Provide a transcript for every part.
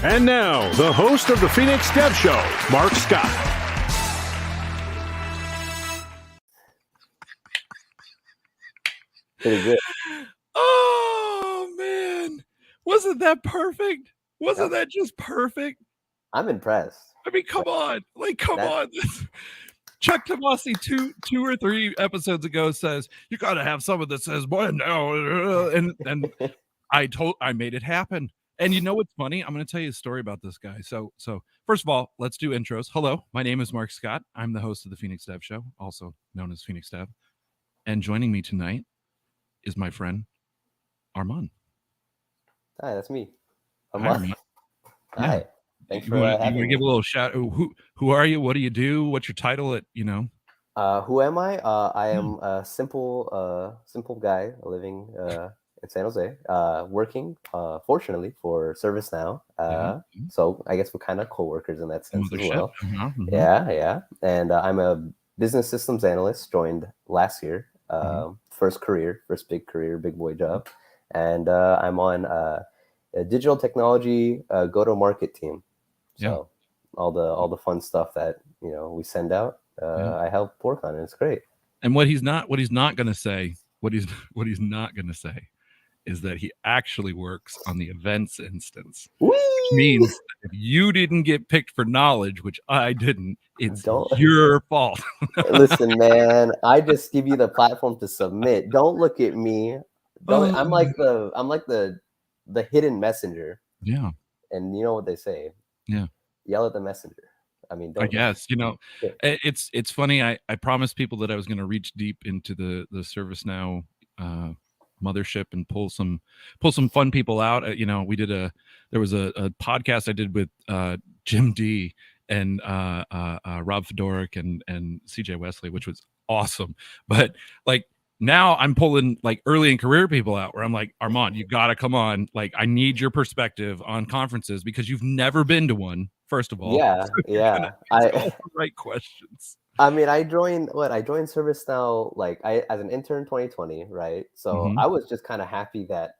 And now, the host of the PhxDev Show, Mark Scott. Pretty good. Oh, man. Wasn't that perfect? Wasn't that just perfect? I'm impressed. I mean, come on. Come on. Chuck Tomasi two or three episodes ago says, you got to have someone that says, boy, no. And I made it happen. And you know what's funny? I'm going to tell you a story about this guy. So first of all, let's do intros. Hello, my name is Mark Scott. I'm the host of the PhxDev Show, also known as PhxDev. And joining me tonight is my friend, Armand. Hi, that's me. Armand. Hi. Yeah. Thanks for having me. Give a little shout. Who are you? What do you do? What's your title at, Who am I? I am a simple guy living in San Jose, working, fortunately, for ServiceNow. So I guess we're kind of co-workers in that sense as well. Yeah. And I'm a business systems analyst, joined last year. First big career, big boy job. And I'm on a digital technology go-to-market team. So all the fun stuff that we send out, I help work on it. It's great. And what he's not going to say is that he actually works on the events instance. Whee! Which means that if you didn't get picked for knowledge, which I didn't, it's your fault. Listen, man, I just give you the platform to submit. Don't look at me. I'm like the hidden messenger. Yeah. And you know what they say? Yeah. Yell at the messenger. I mean, I guess, it's funny. I promised people that I was going to reach deep into the ServiceNow mothership and pull some fun people out. There was a podcast I did with Jim D and Rob Fedoric and CJ Wesley, which was awesome. But now I'm pulling early in career people out where I'm like, Armand, you got to come on. I need your perspective on conferences because you've never been to one. First of all, yeah. Right questions. I mean, I joined ServiceNow as an intern 2020, right? So I was just kind of happy that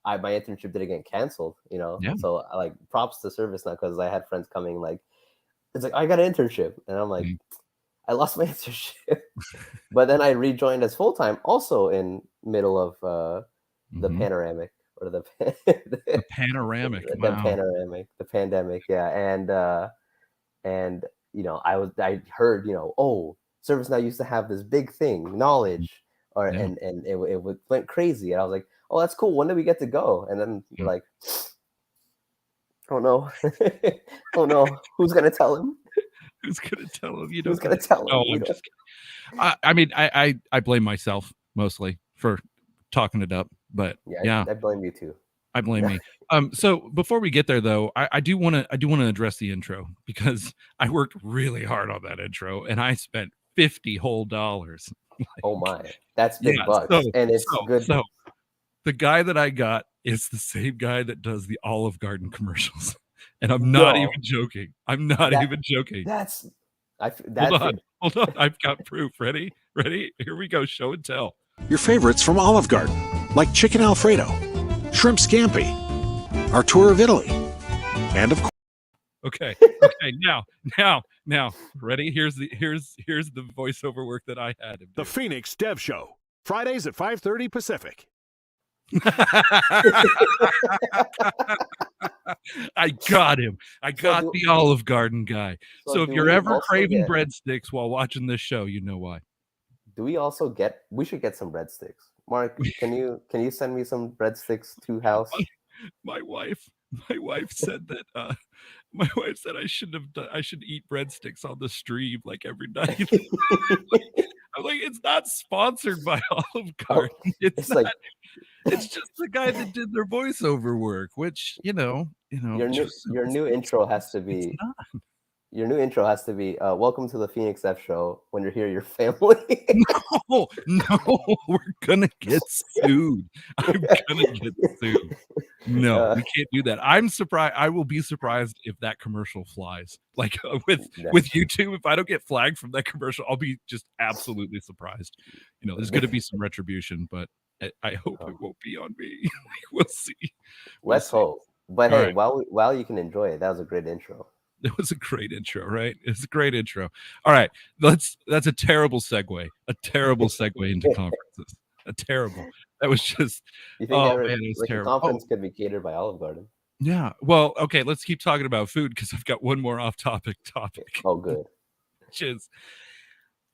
my internship didn't get canceled, Yeah. So props to ServiceNow because I had friends coming it's I got an internship, and I'm like, I lost my internship, but then I rejoined as full time, also in middle of the panoramic. Or the panoramic, the pandemic, yeah, and I heard ServiceNow used to have this big thing, knowledge, and it went crazy, and I was like, oh, that's cool. When do we get to go? And then you're like, oh no, oh no, who's gonna tell him? Who's gonna tell him? Who's gonna tell him? No, I'm just kidding. I mean, I blame myself mostly for talking it up. But I blame you too. I blame me. So before we get there, though, I do want to address the intro because I worked really hard on that intro and I spent $50 whole. Oh my, that's big bucks, and it's good. So the guy that I got is the same guy that does the Olive Garden commercials, and I'm not even joking. I'm not even joking. Hold on. I've got proof. Ready? Here we go. Show and tell. Your favorites from Olive Garden, like chicken Alfredo, shrimp scampi, our tour of Italy, and of course. Okay. Now, ready? Here's the voiceover work that I had. The PhxDev Show, Fridays at 5:30 Pacific. I got him. I got the Olive Garden guy. So if you're ever craving breadsticks while watching this show, you know why. Do we also we should get some breadsticks. Mark, can you send me some breadsticks to house? My wife said that my wife said I should eat breadsticks on the stream every night. I'm like, it's not sponsored by Olive Garden. It's just the guy that did their voiceover work, which your new intro has to be. Your new intro has to be, welcome to the PhxDev Show. When you're here, your family. No, we're going to get sued. I'm going to get sued. No, we can't do that. I'm surprised. I will be surprised if that commercial flies. With YouTube, if I don't get flagged from that commercial, I'll be just absolutely surprised. There's going to be some retribution, but I hope it won't be on me. We'll see. Let's hope. But All hey, right. while you can enjoy it, that was a great intro. It was a great intro, right? It's a great intro. All right. That's a terrible segue. A terrible segue into conferences. A terrible. That was just You think oh ever man, it was like a terrible. Oh, conference could be catered by Olive Garden? yeah. Well, okay, let's keep talking about food because I've got one more off topic, Oh, good. which is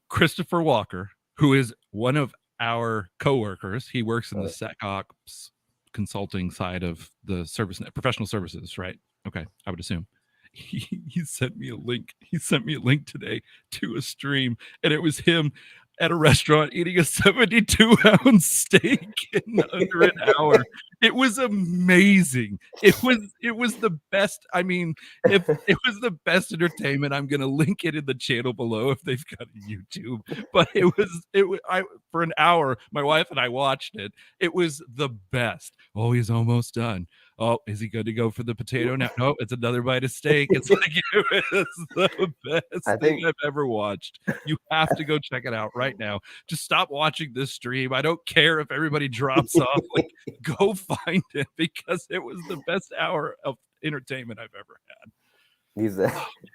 Christopher Walker, who is one of our coworkers. He works in the SecOps consulting side of the service professional services, right? Okay, I would assume. He sent me a link. He sent me a link today to a stream, and it was him at a restaurant eating a 72-ounce steak in under an hour. It was amazing. It was the best. I mean, if it was the best entertainment, I'm gonna link it in the channel below if they've got a YouTube. But it was I for an hour, my wife and I watched it. It was the best. Oh, he's almost done. Oh, is he good to go for the potato now? No, it's another bite of steak. It's like it was the best thing I've ever watched. You have to go check it out right now. Just stop watching this stream. I don't care if everybody drops off. Like, go find it because it was the best hour of entertainment I've ever had.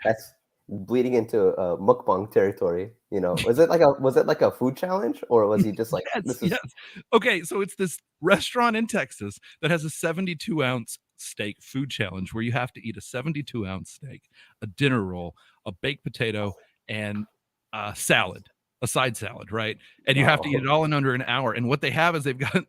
That's bleeding into mukbang territory. You know, was it like a food challenge, or was he just like yes. Okay, so it's this restaurant in Texas that has a 72-ounce steak food challenge where you have to eat a 72-ounce steak, a dinner roll, a baked potato, and a salad, a side salad, right? And you have to eat it all in under an hour. And what they have is they've got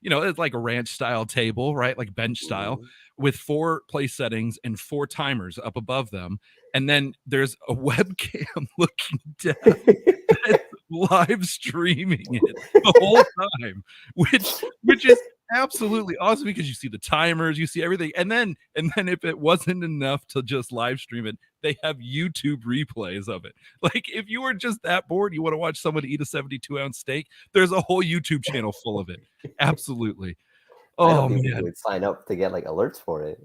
it's like a ranch style table, right? Like bench style with 4 place settings and 4 timers up above them. And then there's a webcam looking down that's live streaming it the whole time, which is absolutely awesome because you see the timers, you see everything. And then if it wasn't enough to just live stream it, they have YouTube replays of it. Like if you were just that bored, you want to watch someone eat a 72-ounce steak, there's a whole YouTube channel full of it. Absolutely. Oh man, people would sign up to get like alerts for it.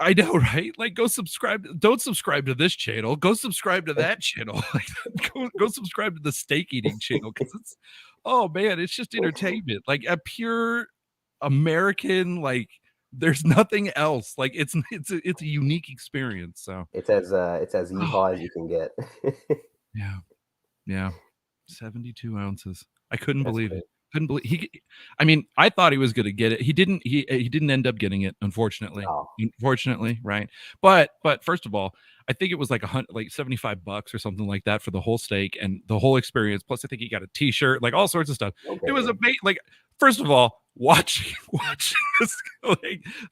I know, right? Like, go subscribe. Don't subscribe to this channel. Go subscribe to that channel. Like, go subscribe to the steak eating channel because it's, oh man, it's just entertainment. Like a pure American. Like, there's nothing else. Like, it's a unique experience. So it's as yeehaw as you can get. Yeah, 72 ounces. I couldn't believe it. Couldn't believe I mean, I thought he was going to get it. He didn't. He didn't end up getting it, unfortunately. Unfortunately, right? But first of all, I think it was like $75 or something like that for the whole steak and the whole experience. Plus, I think he got a T-shirt, like all sorts of stuff. It was amazing. Like, first of all, watching this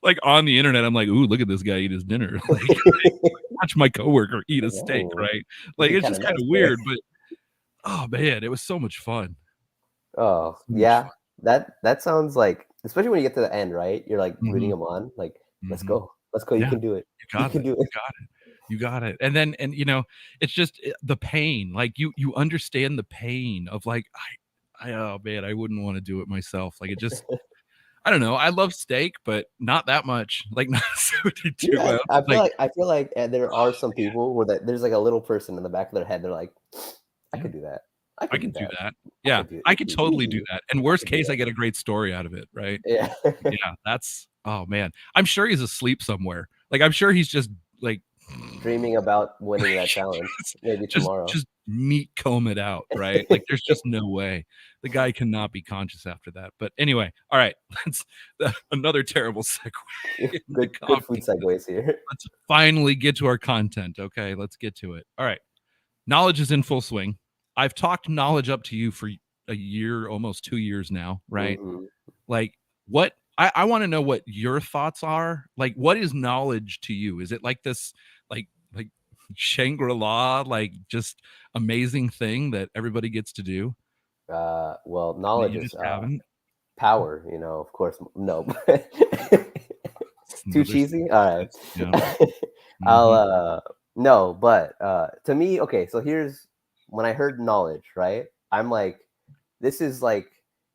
like on the internet, I'm like, ooh, look at this guy eat his dinner. Like, watch my coworker eat a steak, right? Like, it's just kind of weird, but oh man, it was so much fun. Oh yeah, that sounds like, especially when you get to the end, right? You're like rooting them on, like let's go. You can do it. You can do it. You got it. And then it's just the pain. Like you understand the pain of like oh man, I wouldn't want to do it myself. Like it just I don't know. I love steak, but not that much. Like not 72 yeah, I feel like there are some people where there's like a little person in the back of their head. They're like, I could do that. I can do that. Yeah, I could totally do that. And worst case, I get a great story out of it, right? Yeah. Yeah, that's oh man. I'm sure he's asleep somewhere. Like I'm sure he's just like dreaming about winning that challenge. Maybe tomorrow. Just meat comb it out, right? Like there's just no way. The guy cannot be conscious after that. But anyway, all right. That's another terrible segue. Good food segues here. Let's finally get to our content. Okay, let's get to it. All right. Knowledge is in full swing. I've talked knowledge up to you for a year, almost 2 years now, right? Like what I want to know what your thoughts are. Like, what is knowledge to you? Is it like this, like Shangri-La, like just amazing thing that everybody gets to do? Well, knowledge is power, of course. No. Too cheesy? All right. Yeah. No, but to me, okay, so here's when I heard knowledge, right? I'm like, this is like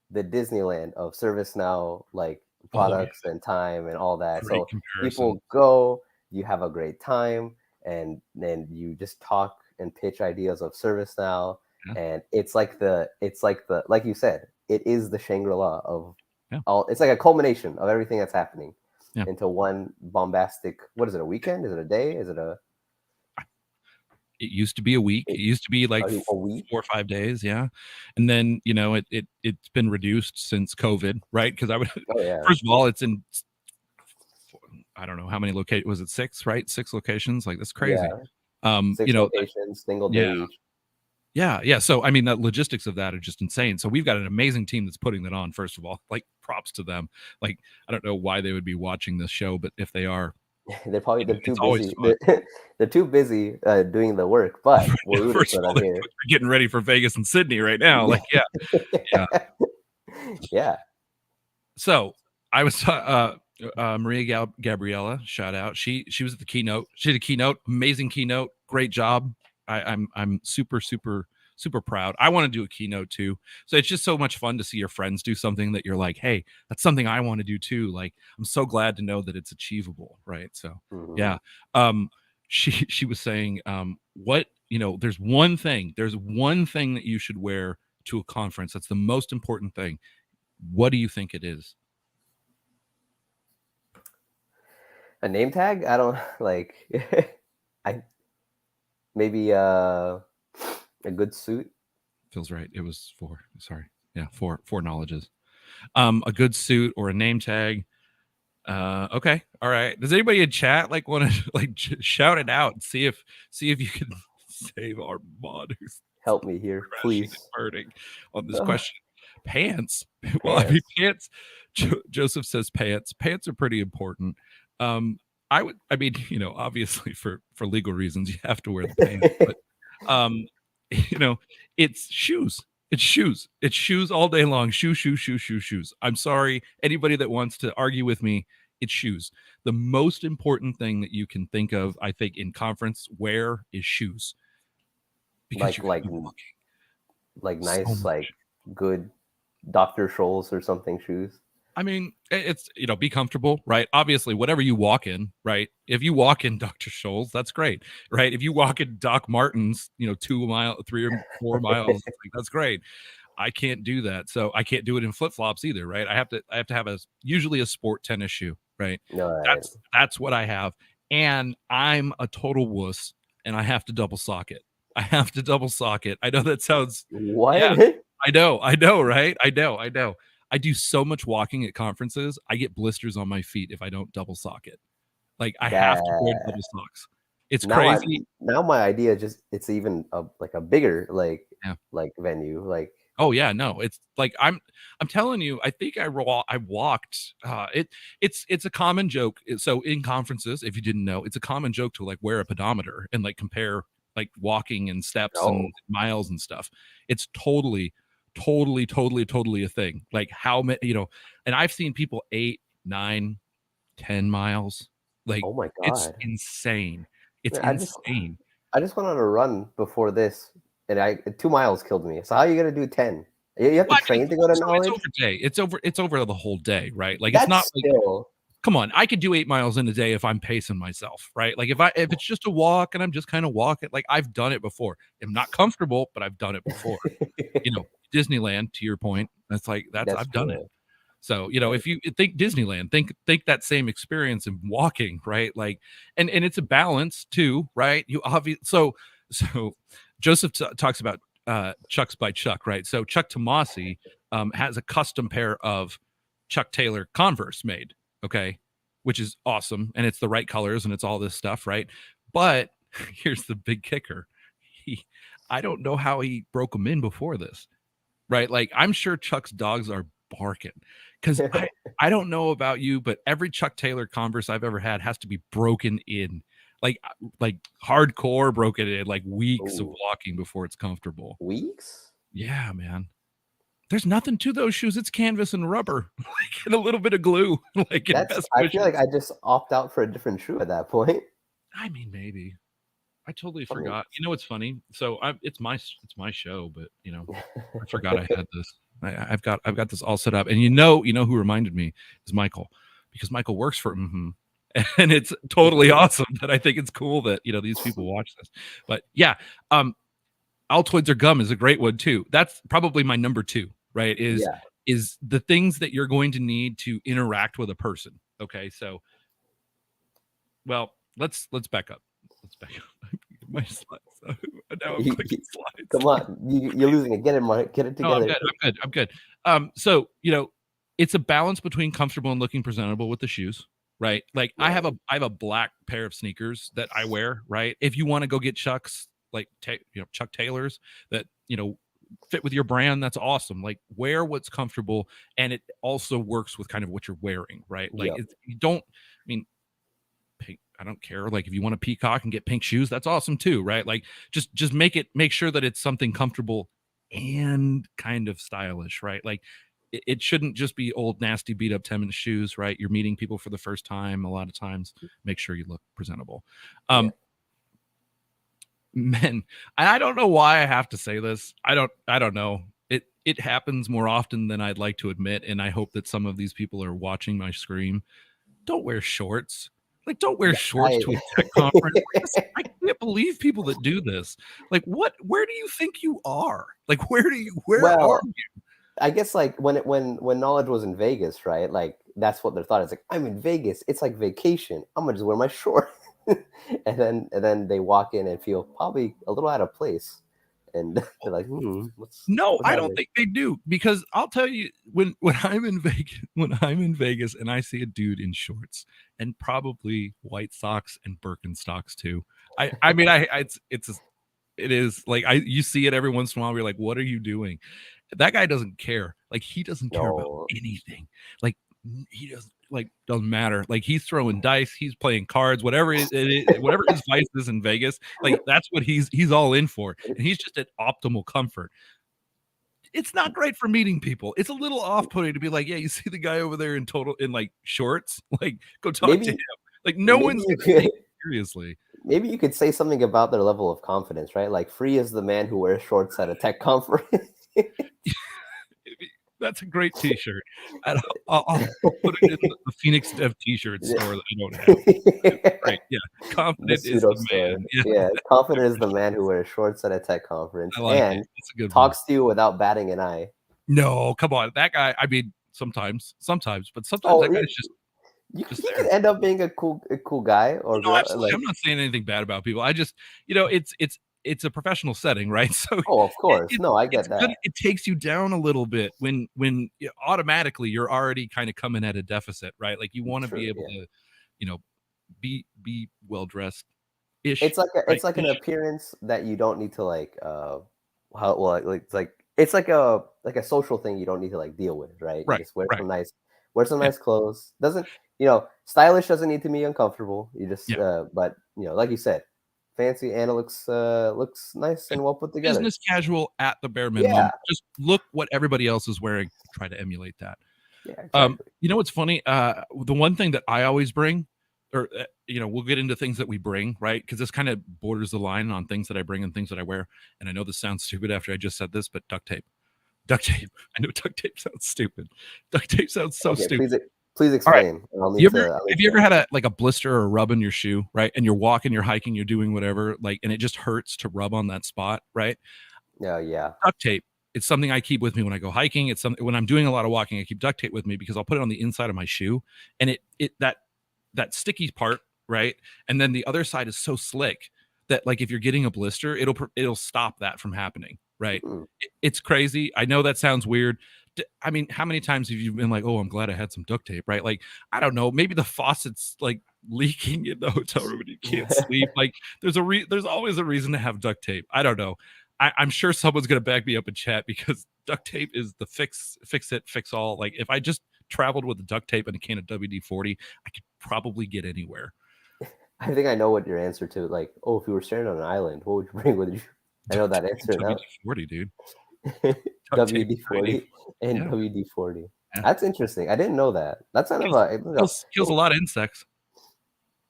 the Disneyland of ServiceNow, like products and time and all that. Great so comparison. People go, you have a great time, and then you just talk and pitch ideas of ServiceNow. And it's like like you said, it is the Shangri-La of all. It's like a culmination of everything that's happening. into one bombastic. What is it? A weekend? Is it a day? Is it a? It used to be a week. It used to be like a week? 4 or 5 days, yeah. And then it's been reduced since COVID, right? Because I would first of all, it's in I don't know how many locations. Was it 6? Right, 6 locations. Like that's crazy. Yeah. 6 locations, single day each. Yeah. So I mean, the logistics of that are just insane. So we've got an amazing team that's putting that on. First of all, like props to them. Like I don't know why they would be watching this show, but if they are, they're too busy. They're too busy doing the work. But we're rooting for them here. We're getting ready for Vegas and Sydney right now. Like yeah. So I was Maria Gabriella, shout out. She was at the keynote. She did a keynote, amazing keynote, great job. I'm super proud. I want to do a keynote too. So it's just so much fun to see your friends do something that you're like, hey, that's something I want to do too. Like I'm so glad to know that it's achievable, right? So yeah. She was saying, there's one thing that you should wear to a conference. That's the most important thing. What do you think it is? A name tag? I don't like. Maybe a good suit. Feels right. It was 4. Sorry, yeah, 4 knowledges. A good suit or a name tag. Okay, all right. Does anybody in chat like want to like shout it out and see if you can save our mod who's help me here, please. Burning on this question. Pants. Well, I mean pants. Joseph says pants. Pants are pretty important. Obviously for legal reasons, you have to wear the pants, but it's shoes. It's shoes. It's shoes all day long. Shoes. I'm sorry, anybody that wants to argue with me, it's shoes. The most important thing that you can think of, I think, in conference wear is shoes. Because like nice, like good Dr. Scholl's or something shoes. I mean, it's, be comfortable, right? Obviously, whatever you walk in, right? If you walk in Dr. Scholl's, that's great, right? If you walk in Doc Martens, 3 or 4 miles, that's great. I can't do that. So I can't do it in flip-flops either, right? I have to have usually a sport tennis shoe, right? That's what I have. And I'm a total wuss and I have to double sock it. I know that sounds what? Yeah, I know, right? I know. I do so much walking at conferences. I get blisters on my feet if I don't double sock it. Like I have to wear double socks. It's crazy. Now my idea it's even a bigger like venue. Like oh yeah, no, it's like I'm telling you. I think I walked. It's a common joke. So in conferences, if you didn't know, it's a common joke to like wear a pedometer and like compare like walking and steps and miles and stuff. It's totally a thing. Like how many, and I've seen people 8, 9, 10 miles. Like, oh my God, it's insane. It's insane. I just went on a run before this and 2 miles killed me. So how are you going to do 10? You have to train to go to knowledge? It's over the whole day, right? Like that's it's not still... like, come on, I could do 8 miles in a day if I'm pacing myself, right? Like if it's just a walk and I'm just kind of walking, like I've done it before. I'm not comfortable, but I've done it before. Disneyland, to your point, that's I've done it. So if you think Disneyland, think that same experience in walking, right? Like and it's a balance too, right? You obviously so Joseph talks about Chucks by Chuck, right? So Chuck Tomasi has a custom pair of Chuck Taylor Converse made, okay, which is awesome, and it's the right colors and it's all this stuff, right? But here's the big kicker: I don't know how he broke them in before this. Right. Like I'm sure Chuck's dogs are barking because I don't know about you, but every Chuck Taylor Converse I've ever had has to be broken in like hardcore broken in, like weeks of walking before it's comfortable. Weeks? Yeah, man. There's nothing to those shoes. It's canvas and rubber, like and a little bit of glue. Like I feel like I just opt out for a different shoe at that point. I mean, maybe. I totally forgot. What's funny? So it's my show, but I forgot I had this. I've got this all set up, and who reminded me is Michael, because Michael works for and it's totally awesome that I think it's cool that these people watch this. But yeah, Altoids or gum is a great one too. That's probably my number 2. Right? Is the things that you're going to need to interact with a person. Okay, so well, let's back up. Let's back up. My slides. Now I'm clicking slides. Come on, you're losing it. Get it, Mark. Get it together. No, I'm good. So it's a balance between comfortable and looking presentable with the shoes, right? Like I have a black pair of sneakers that I wear, right? If you want to go get Chucks, like Chuck Taylors that fit with your brand, that's awesome. Like wear what's comfortable, and it also works with kind of what you're wearing, right? Like you don't, I mean, pink, I don't care. Like if you want to peacock and get pink shoes, that's awesome too, right? Like just make sure that it's something comfortable and kind of stylish, right? Like it shouldn't just be old nasty beat up 10-minute shoes, right? You're meeting people for the first time. A lot of times, make sure you look presentable. Men, I don't know why I have to say this. I don't know. It happens more often than I'd like to admit, and I hope that some of these people are watching my screen. Don't wear shorts. Like, don't wear shorts to a tech conference. I can't believe people that do this. Like, where do you think you are? Like, where are you? I guess like when knowledge was in Vegas, right? Like that's what their thought is. Like, I'm in Vegas. It's like vacation. I'm gonna just wear my shorts. and then they walk in and feel probably a little out of place. And they're like, I don't think they do, because I'll tell you, when I'm in Vegas and I see a dude in shorts and probably white socks and Birkenstocks too. I mean, it is like you see it every once in a while. You're like, what are you doing? That guy doesn't care. Like he doesn't care about anything. Like he doesn't matter. Like he's throwing dice, he's playing cards, whatever whatever his vice is in Vegas, like that's what he's all in for, and he's just at optimal comfort. It's not great for meeting people. It's a little off-putting to be like, yeah, you see the guy over there in like shorts, like go talk to him. Like no one's gonna take it seriously. Maybe you could say something about their level of confidence, right? Like Free is the man who wears shorts at a tech conference. That's a great T-shirt. I'll put it in the PhxDev T-shirt store that I don't have. Right? Yeah, confident is the man. Yeah, confident is the man who wears shorts at a tech conference and talks to you without batting an eye. No, come on, that guy. I mean, sometimes, but sometimes that guy's just. You can end up being a cool guy or no, absolutely. I'm not saying anything bad about people. I just, it's a professional setting, right? So of course. I get that. It takes you down a little bit when automatically you're already kind of coming at a deficit, right? Like you want to be able to, be well dressed. It's like an appearance that you don't need to like it's like a social thing you don't need to like deal with, right? You just wear some nice clothes. Doesn't stylish doesn't need to be uncomfortable. You just but like you said, fancy and it looks nice and well put together. Business casual at the bare minimum. Yeah. Just look what everybody else is wearing. Try to emulate that. Yeah, exactly. What's funny? The one thing that I always bring, or we'll get into things that we bring, right? Because this kind of borders the line on things that I bring and things that I wear. And I know this sounds stupid after I just said this, but duct tape. I know duct tape sounds stupid. Duct tape sounds so stupid. Please explain. Right. Have you ever had a blister or a rub in your shoe, right? And you're walking, you're hiking, you're doing whatever, like, and it just hurts to rub on that spot, right? Yeah. Duct tape. It's something I keep with me when I go hiking. It's something when I'm doing a lot of walking, I keep duct tape with me because I'll put it on the inside of my shoe, and that sticky part, right? And then the other side is so slick that like if you're getting a blister, it'll stop that from happening, right? It's crazy. I know that sounds weird. I mean, how many times have you been like, oh, I'm glad I had some duct tape, right? Like, I don't know, maybe the faucet's like leaking in the hotel room and you can't sleep. Like, there's always a reason to have duct tape. I don't know. I'm sure someone's gonna back me up in chat because duct tape is the fix it, fix all. Like, if I just traveled with the duct tape and a can of WD-40, I could probably get anywhere. I think I know what your answer to, like, oh, if you were stranded on an island, what would you bring with you? I know that answer now. WD-40, dude. WD-40 and WD-40. Yeah. That's interesting. I didn't know that. That's kind of kills a lot of insects.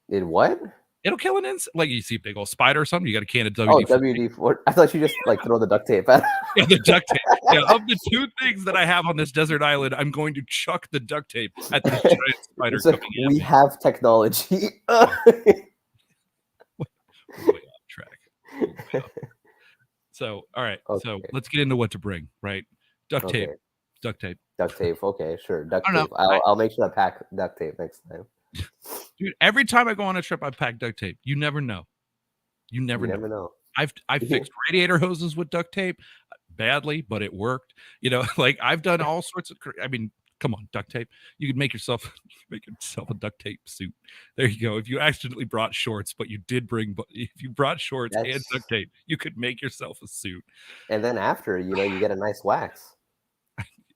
It what? It'll kill an insect. Like you see a big old spider or something, you got a can of WD-40. Oh, WD-40. I thought you just like throw the duct tape at. Yeah, the duct tape. Yeah, of the two things that I have on this desert island, I'm going to chuck the duct tape at this giant spider coming in. We have technology. Way off track. So, all right. Okay. So let's get into what to bring, right? Duct tape. Duct tape. Duct tape. Okay, sure. Duct I don't tape. know. I'll make sure I pack duct tape next time. Dude, every time I go on a trip, I pack duct tape. You never know. You never know. I've fixed radiator hoses with duct tape badly, but it worked. You know, like I've done all sorts of. I mean, come on, duct tape. You could make yourself a duct tape suit. There you go. If you accidentally brought shorts, but you did bring, if you brought shorts and duct tape, you could make yourself a suit. And then after, you know, you get a nice wax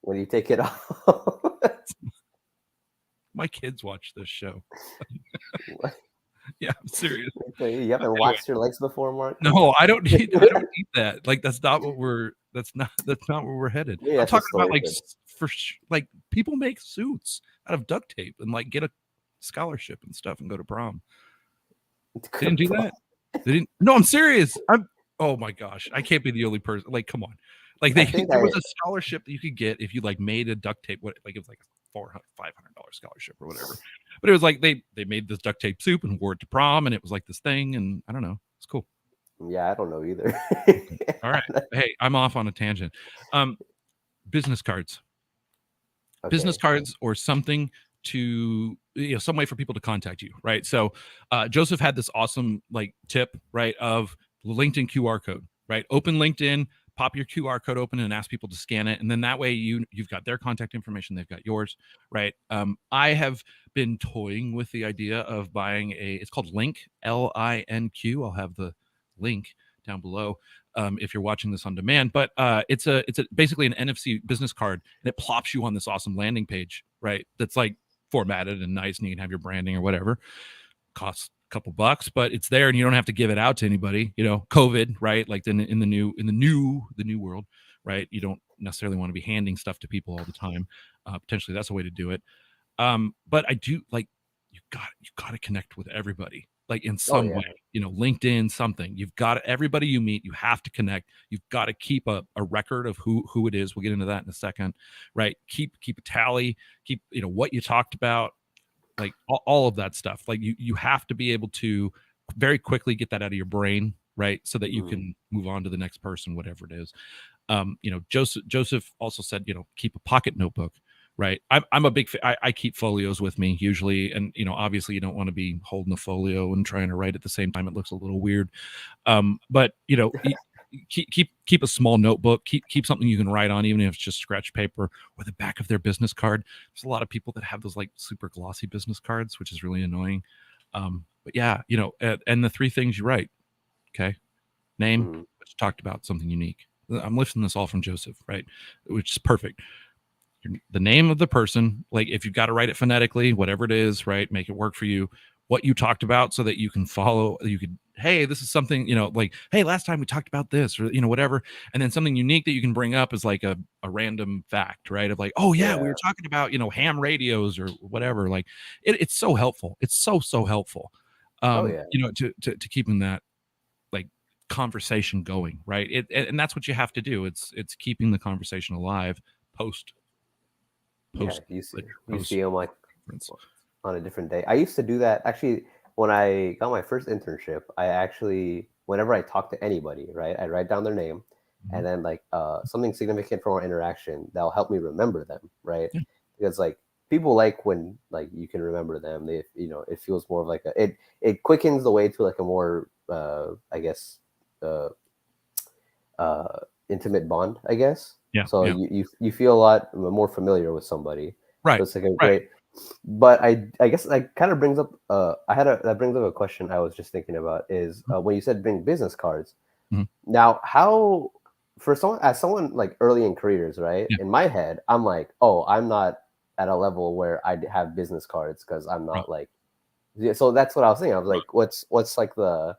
when you take it off. My kids watch this show. Yeah, I'm serious. You haven't waxed your legs before, Mark? No, I don't need that. Like that's not where we're headed. Yeah, I'm talking about like people make suits out of duct tape and like get a scholarship and stuff and go to prom. They didn't do that. They didn't. No, I'm serious. Oh my gosh, I can't be the only person. Like, come on. Like there was a scholarship that you could get if you like made a duct tape. Like it was like a $500 scholarship or whatever. But it was like they made this duct tape soup and wore it to prom, and it was like this thing, and I don't know. It's cool. Yeah, I don't know either. All right. Hey, I'm off on a tangent. Business cards. Okay. Business cards or something to, you know, some way for people to contact you, right? So Joseph had this awesome like tip, right, of LinkedIn QR code, right? Open LinkedIn, pop your QR code open and ask people to scan it. And then that way you've got their contact information. They've got yours, right? I have been toying with the idea of buying it's called Link, LINQ. I'll have the link down below if you're watching this on demand. But it's basically an NFC business card, and it plops you on this awesome landing page, right? That's like formatted and nice, and you can have your branding or whatever. Costs couple bucks, but it's there and you don't have to give it out to anybody. You know, COVID, right? Like in the new world, right? You don't necessarily want to be handing stuff to people all the time. Potentially that's a way to do it. But I do like you got to connect with everybody, like in some way. You know, LinkedIn, something. You've got everybody you meet. You have to connect. You've got to keep a record of who it is. We'll get into that in a second, right? Keep a tally. Keep what you talked about. Like all of that stuff. Like you have to be able to very quickly get that out of your brain, right? So that you can move on to the next person, whatever it is. Joseph also said, keep a pocket notebook, right? I'm a big I keep folios with me usually, and obviously you don't want to be holding a folio and trying to write at the same time. It looks a little weird. But keep a small notebook, keep something you can write on, even if it's just scratch paper or the back of their business card. There's a lot of people that have those like super glossy business cards, which is really annoying. But yeah, and the 3 things you write. Okay. Name, which talked about something unique. I'm lifting this all from Joseph, right? Which is perfect. The name of the person, like if you've got to write it phonetically, whatever it is, right? Make it work for you. What you talked about so that you can follow, hey, this is something, like, hey, last time we talked about this or, whatever. And then something unique that you can bring up is like a random fact, right? Of like, oh yeah, we were talking about, ham radios or whatever. Like it's so helpful. It's so helpful. To keeping that like conversation going, right? And that's what you have to do. It's keeping the conversation alive post. You see them like on a different day. I used to do that actually when I got my first internship. I actually, whenever I talk to anybody, right, I write down their name, and then like something significant from our interaction that'll help me remember them, right? Because like people like when like you can remember them. They, it feels more of like it quickens the way to like a more I guess intimate bond, I guess. So you feel a lot more familiar with somebody, right? So it's like a great. But I guess that kind of brings up that brings up a question I was just thinking about is when you said bring business cards. Now, how for someone like early in careers, right? In my head, I'm like, oh, I'm not at a level where I have business cards because I'm not like. So that's what I was thinking. I was like, what's like the.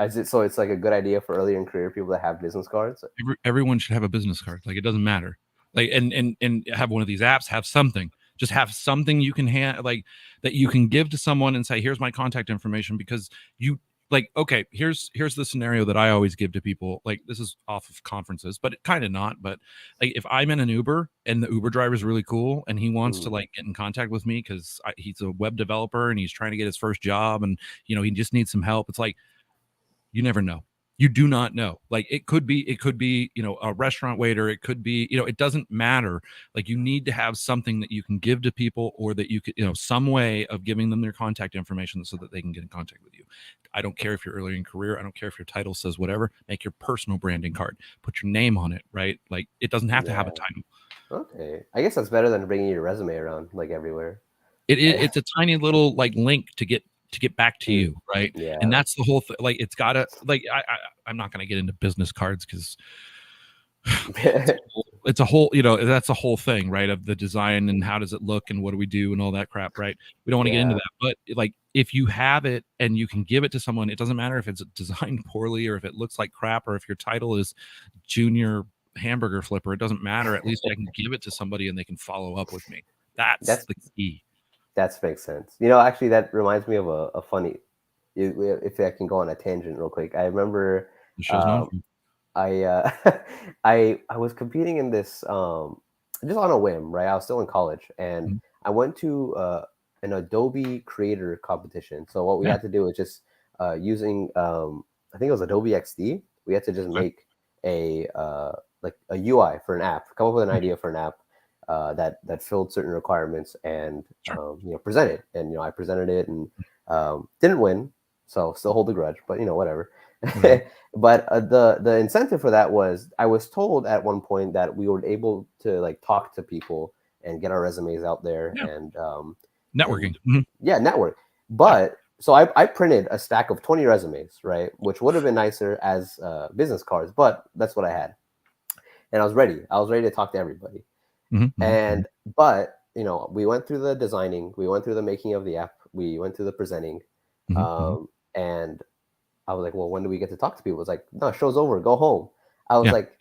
Is it so? It's like a good idea for earlier in career people to have business cards. Everyone should have a business card. Like it doesn't matter. Like and have one of these apps. Have something. Just have something you can like that you can give to someone and say, here's my contact information, because you like, okay, here's the scenario that I always give to people. Like this is off of conferences, but kind of not. But like if I'm in an Uber and the Uber driver is really cool and he wants to like get in contact with me because he's a web developer and he's trying to get his first job and he just needs some help. It's like, you never know. You do not know. Like it could be, a restaurant waiter. It could be, it doesn't matter. Like you need to have something that you can give to people, or that you could, some way of giving them their contact information so that they can get in contact with you. I don't care if you're early in career. I don't care if your title says whatever. Make your personal branding card. Put your name on it, right? Like it doesn't have to have a title. Okay. I guess that's better than bringing your resume around like everywhere. It's a tiny little like link to get back to you, right? Yeah. And that's the whole thing. Like it's gotta, like I'm not gonna get into business cards because it's a whole, that's a whole thing, right? Of the design and how does it look and what do we do and all that crap, right? We don't want to get into that. But like if you have it and you can give it to someone, it doesn't matter if it's designed poorly or if it looks like crap or if your title is junior hamburger flipper. It doesn't matter. At least I can give it to somebody and they can follow up with me. That's the key. That makes sense. Actually, that reminds me of a funny. If I can go on a tangent real quick, I remember I I was competing in this just on a whim, right? I was still in college, and I went to an Adobe Creator competition. So what we had to do was just using I think it was Adobe XD. We had to just make a like a UI for an app, come up with an idea for an app that filled certain requirements, and present it. And I presented it and didn't win, so still hold the grudge, but whatever. But the incentive for that was, I was told at one point that we were able to like talk to people and get our resumes out there and networking. Network. But so I printed a stack of 20 resumes, right, which would have been nicer as business cards, but that's what I had, and I was ready to talk to everybody. But we went through the designing, we went through the making of the app, we went through the presenting, and I was like, well, when do we get to talk to people? It's like, no, show's over, go home. I was like,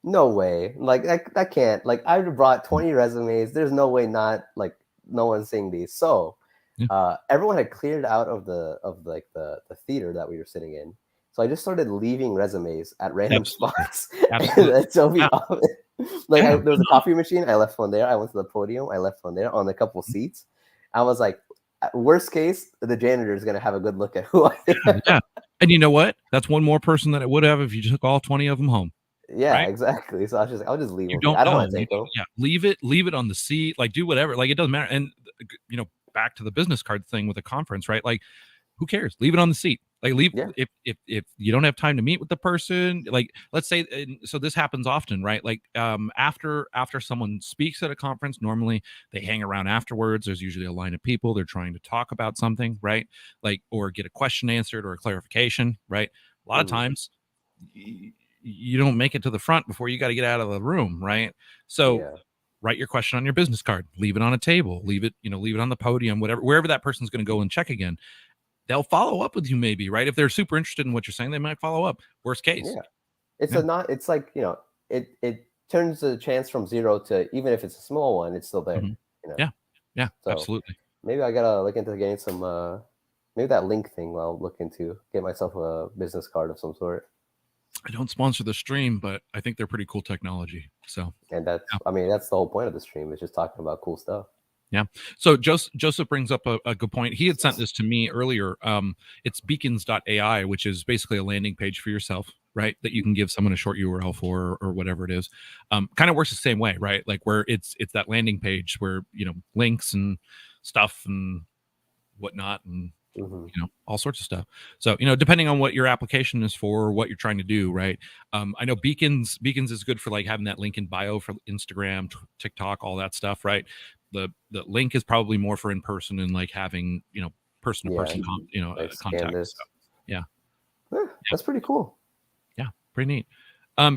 no way, like that can't, like I brought 20 resumes, there's no way not, like no one's seeing these. So everyone had cleared out of the theater that we were sitting in, so I just started leaving resumes at random spots. Like there was a coffee machine, I left one there. I went to the podium, I left one there on a couple seats. I was like, worst case, the janitor is gonna have a good look at who I am. And you know what? That's one more person than it would have if you took all 20 of them home. Right? Exactly. So I was just like, I'll just leave them. I don't want to take them. Leave it on the seat. Like do whatever. Like it doesn't matter. And back to the business card thing with a conference, right? Like who cares? Leave it on the seat. Like leave if you don't have time to meet with the person, like let's say, so this happens often, right? Like after someone speaks at a conference, normally they hang around afterwards. There's usually a line of people, they're trying to talk about something, right? Like, or get a question answered or a clarification, right? A lot of times you don't make it to the front before you got to get out of the room, right? So write your question on your business card, leave it on a table, leave it on the podium, wherever that person's going to go and check again. They'll follow up with you, maybe, right? If they're super interested in what you're saying, they might follow up. Worst case. It's it's like, it turns the chance from 0 to, even if it's a small one, it's still there. So absolutely. Maybe I gotta look into getting some maybe that link thing I'll look into, get myself a business card of some sort. I don't sponsor the stream, but I think they're pretty cool technology. So, and that's that's the whole point of the stream, is just talking about cool stuff. So Joseph brings up a good point. He had sent this to me earlier. It's beacons.ai, which is basically a landing page for yourself, right? That you can give someone a short URL for, or whatever it is. Kind of works the same way, right? Like where it's that landing page where, links and stuff and whatnot, and all sorts of stuff. So, depending on what your application is for, or what you're trying to do, right? I know Beacons is good for like having that link in bio for Instagram, TikTok, all that stuff, right? The link is probably more for in person and like having, person to person, like contact. So, that's pretty cool. Yeah, pretty neat.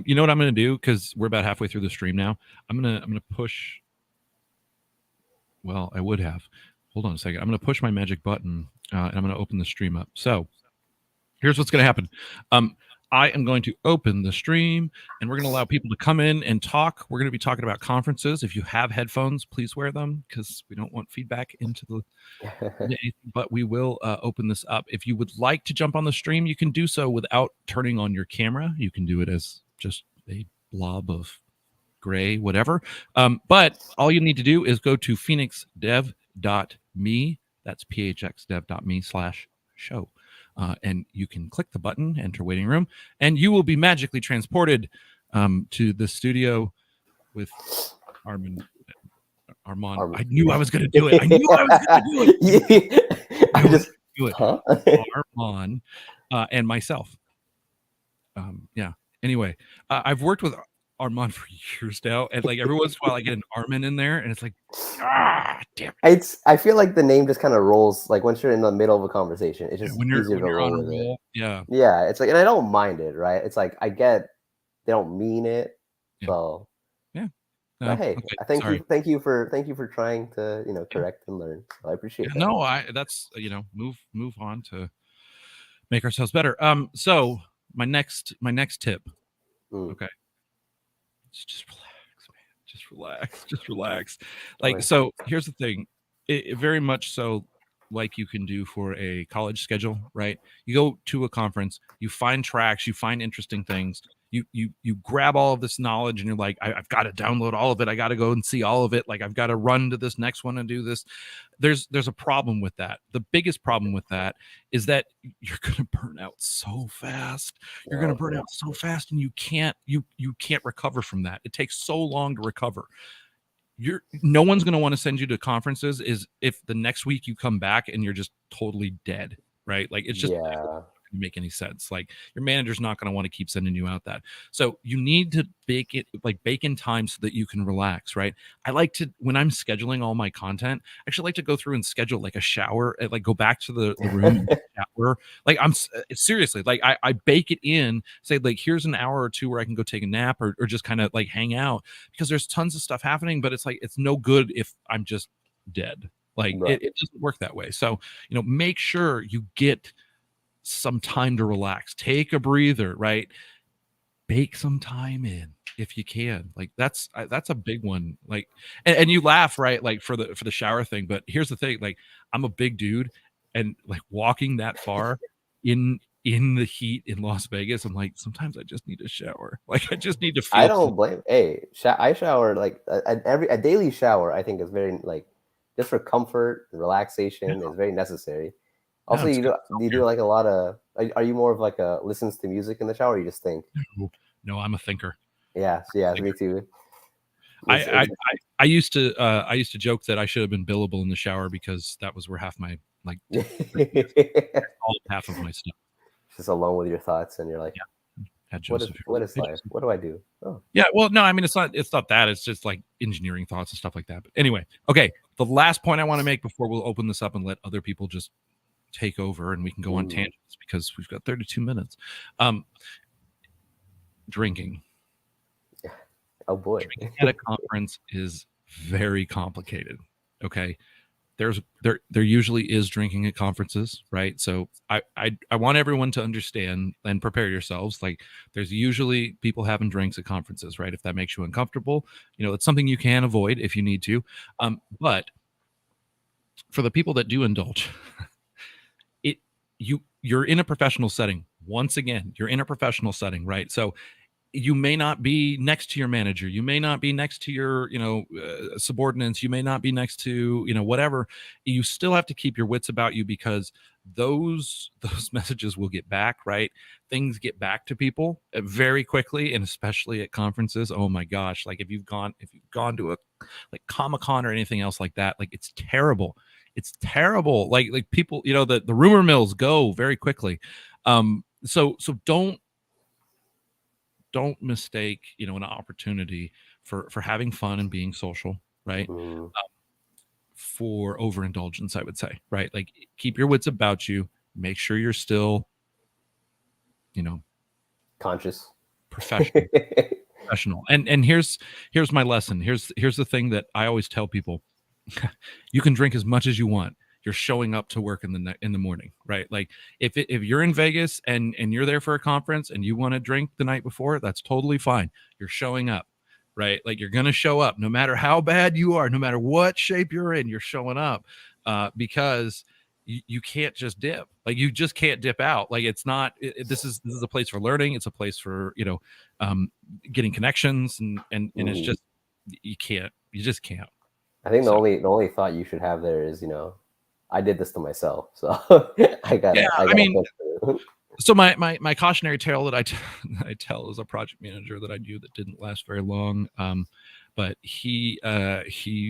You know what I'm going to do, because we're about halfway through the stream now. I'm gonna push. Well, I would have. Hold on a second. I'm going to push my magic button, and I'm going to open the stream up. So here's what's going to happen. I am going to open the stream, and we're going to allow people to come in and talk. We're going to be talking about conferences. If you have headphones, please wear them, because we don't want feedback into the but we will open this up. If you would like to jump on the stream, you can do so without turning on your camera. You can do it as just a blob of gray, whatever. But all you need to do is go to PhxDev.me. That's PhxDev.me/show. and you can click the button, enter waiting room, and you will be magically transported to the studio with Armand. I knew I was going to do it. I knew I was going to do it. I just do it. Huh? Armand and myself. Yeah. Anyway, I've worked with Armand for years now, and like every once in a while I get an Armand in there, and it's like, damn it. I feel like the name just kind of rolls. Like once you're in the middle of a conversation, it's just when easier to you're roll on a with roll. it. Yeah. Yeah. It's like, and I don't mind it, right? It's like I get they don't mean it, so yeah. But hey, okay, thank you for trying to correct and learn. So I appreciate that. No, that's move on to make ourselves better. So my next tip. Okay. Just relax, man. Just relax. Like, so here's the thing. It very much so like you can do for a college schedule, right? You go to a conference, you find tracks, you find interesting things, you grab all of this knowledge, and you're like, I've got to download all of it. I got to go and see all of it. Like, I've got to run to this next one and do this. There's a problem with that. The biggest problem with that is that you're going to burn out so fast. You're going to burn out so fast, and you can't recover from that. It takes so long to recover. No one's going to want to send you to conferences is if the next week you come back and you're just totally dead, right? Like, it's just it doesn't make any sense. Like, your manager's not going to want to keep sending you out that. So you need to bake in time so that you can relax, right? I like to, when I'm scheduling all my content, I actually like to go through and schedule like a shower, like go back to the room and shower. Like, I'm seriously, like I bake it in, say like, here's an hour or two where I can go take a nap or just kind of like hang out, because there's tons of stuff happening, but it's like, it's no good if I'm just dead. Like, it doesn't work that way. So, make sure you get some time to relax, take a breather, right? Bake some time in if you can. Like, that's a big one. Like, and you laugh, right? Like for the shower thing, but here's the thing, like, I'm a big dude, and like walking that far in the heat in Las Vegas, I'm like, sometimes I just need a shower. Like, I just need to feel. I don't blame. Hey, I shower like a daily shower. I think is very like just for comfort and relaxation is very necessary. Also, you do like a lot of. Are you more of like a listens to music in the shower? Or you just think? No, I'm a thinker. Yeah, me too. I used to joke that I should have been billable in the shower because that was where half my half of my stuff. Just alone with your thoughts, and you're like, what is life? What do I do? Oh, yeah. Well, no, I mean, it's not that. It's just like engineering thoughts and stuff like that. But anyway, okay. The last point I want to make before we'll open this up and let other people just take over and we can go on tangents because we've got 32 minutes. Drinking. Oh boy. Drinking at a conference is very complicated. Okay. There usually is drinking at conferences, right? So I want everyone to understand and prepare yourselves. Like, there's usually people having drinks at conferences, right? If that makes you uncomfortable, it's something you can avoid if you need to. But for the people that do indulge, you're in a professional setting. Once again, you're in a professional setting, right? So you may not be next to your manager. You may not be next to your, subordinates. You may not be next to, whatever. You still have to keep your wits about you because those messages will get back, right? Things get back to people very quickly, and especially at conferences. Oh my gosh! Like, if you've gone to a like Comic-Con or anything else like that, like, it's terrible. It's terrible. Like people, the rumor mills go very quickly. So don't mistake, an opportunity for having fun and being social, right? For overindulgence, I would say, right? Like, keep your wits about you. Make sure you're still, conscious, professional. And here's my lesson. Here's the thing that I always tell people. You can drink as much as you want. You're showing up to work in the morning, right? Like, if you're in Vegas and you're there for a conference and you want to drink the night before, that's totally fine. You're showing up, right? Like, you're going to show up no matter how bad you are, no matter what shape you're in, you're showing up because you can't just dip. Like, you just can't dip out. Like, it's not, this is a place for learning. It's a place for, getting connections and it's just, you just can't. I think the only thought you should have there is, I did this to myself, so I gotta so my cautionary tale that I tell as a project manager that I knew that didn't last very long. But we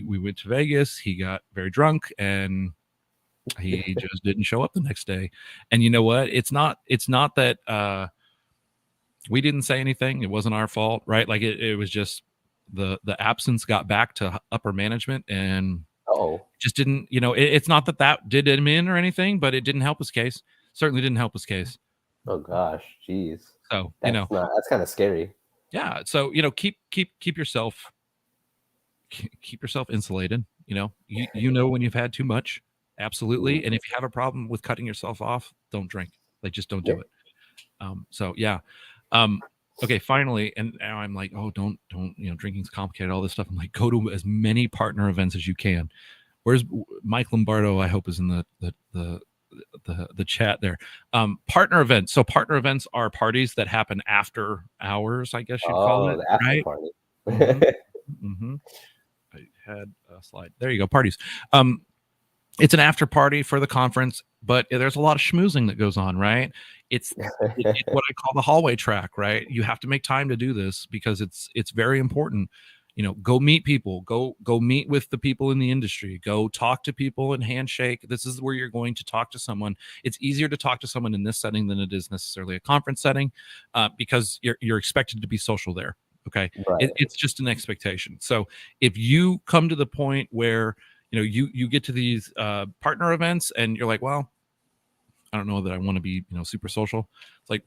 went to Vegas. He got very drunk and he just didn't show up the next day. And you know what? It's not that we didn't say anything. It wasn't our fault, right? Like it was just the absence got back to upper management and just didn't, it's not that did him in or anything, but it didn't help his case. Certainly didn't help his case. Oh gosh, geez. So that's kind of scary. Yeah. So keep yourself insulated. You know when you've had too much, absolutely. And if you have a problem with cutting yourself off, don't drink. Like just don't do it. So yeah. Okay, finally, and now I'm like, oh, don't, drinking's complicated, all this stuff. I'm like, go to as many partner events as you can. Where's Mike Lombardo? I hope is in the chat there. Partner events. So partner events are parties that happen after hours, I guess you'd call it. The after right? party. Mm-hmm. I had a slide. There you go. Parties. It's an after party for the conference, but there's a lot of schmoozing that goes on, right? It's what I call the hallway track, right? You have to make time to do this because it's very important. Go meet people, go meet with the people in the industry, go talk to people and handshake. This is where you're going to talk to someone. It's easier to talk to someone in this setting than it is necessarily a conference setting, because you're expected to be social there. Okay. Right. It's just an expectation. So if you come to the point where you get to these partner events and you're like, well, I don't know that I want to be, super social. It's like,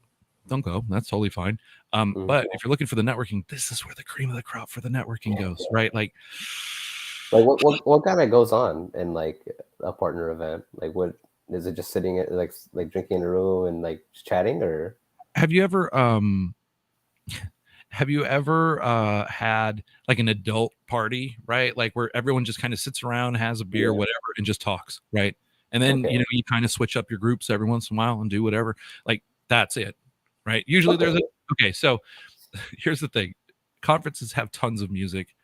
don't go. That's totally fine. But if you're looking for the networking, this is where the cream of the crop for the networking goes, right? Like what kind of goes on in like a partner event? Like, what is it? Just sitting at like drinking in a room and like just chatting, or have you ever had like an adult party, right? Like where everyone just kind of sits around, has a beer, whatever, and just talks, right? And then you kind of switch up your groups every once in a while and do whatever. Like that's it, right? Usually there's so here's the thing. Conferences have tons of music,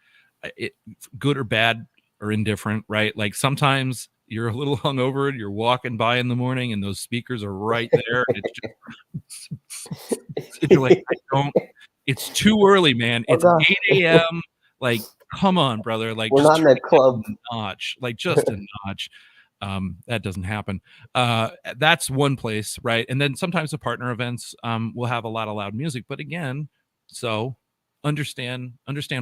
good or bad or indifferent, right? Like sometimes you're a little hungover and you're walking by in the morning and those speakers are right there. And it's just you're like, it's too early, man. It's 8 a.m. Like, come on, brother. Like, we're not in that club. Notch, like just a notch. That doesn't happen. That's one place, right? And then sometimes the partner events will have a lot of loud music. But again, so understand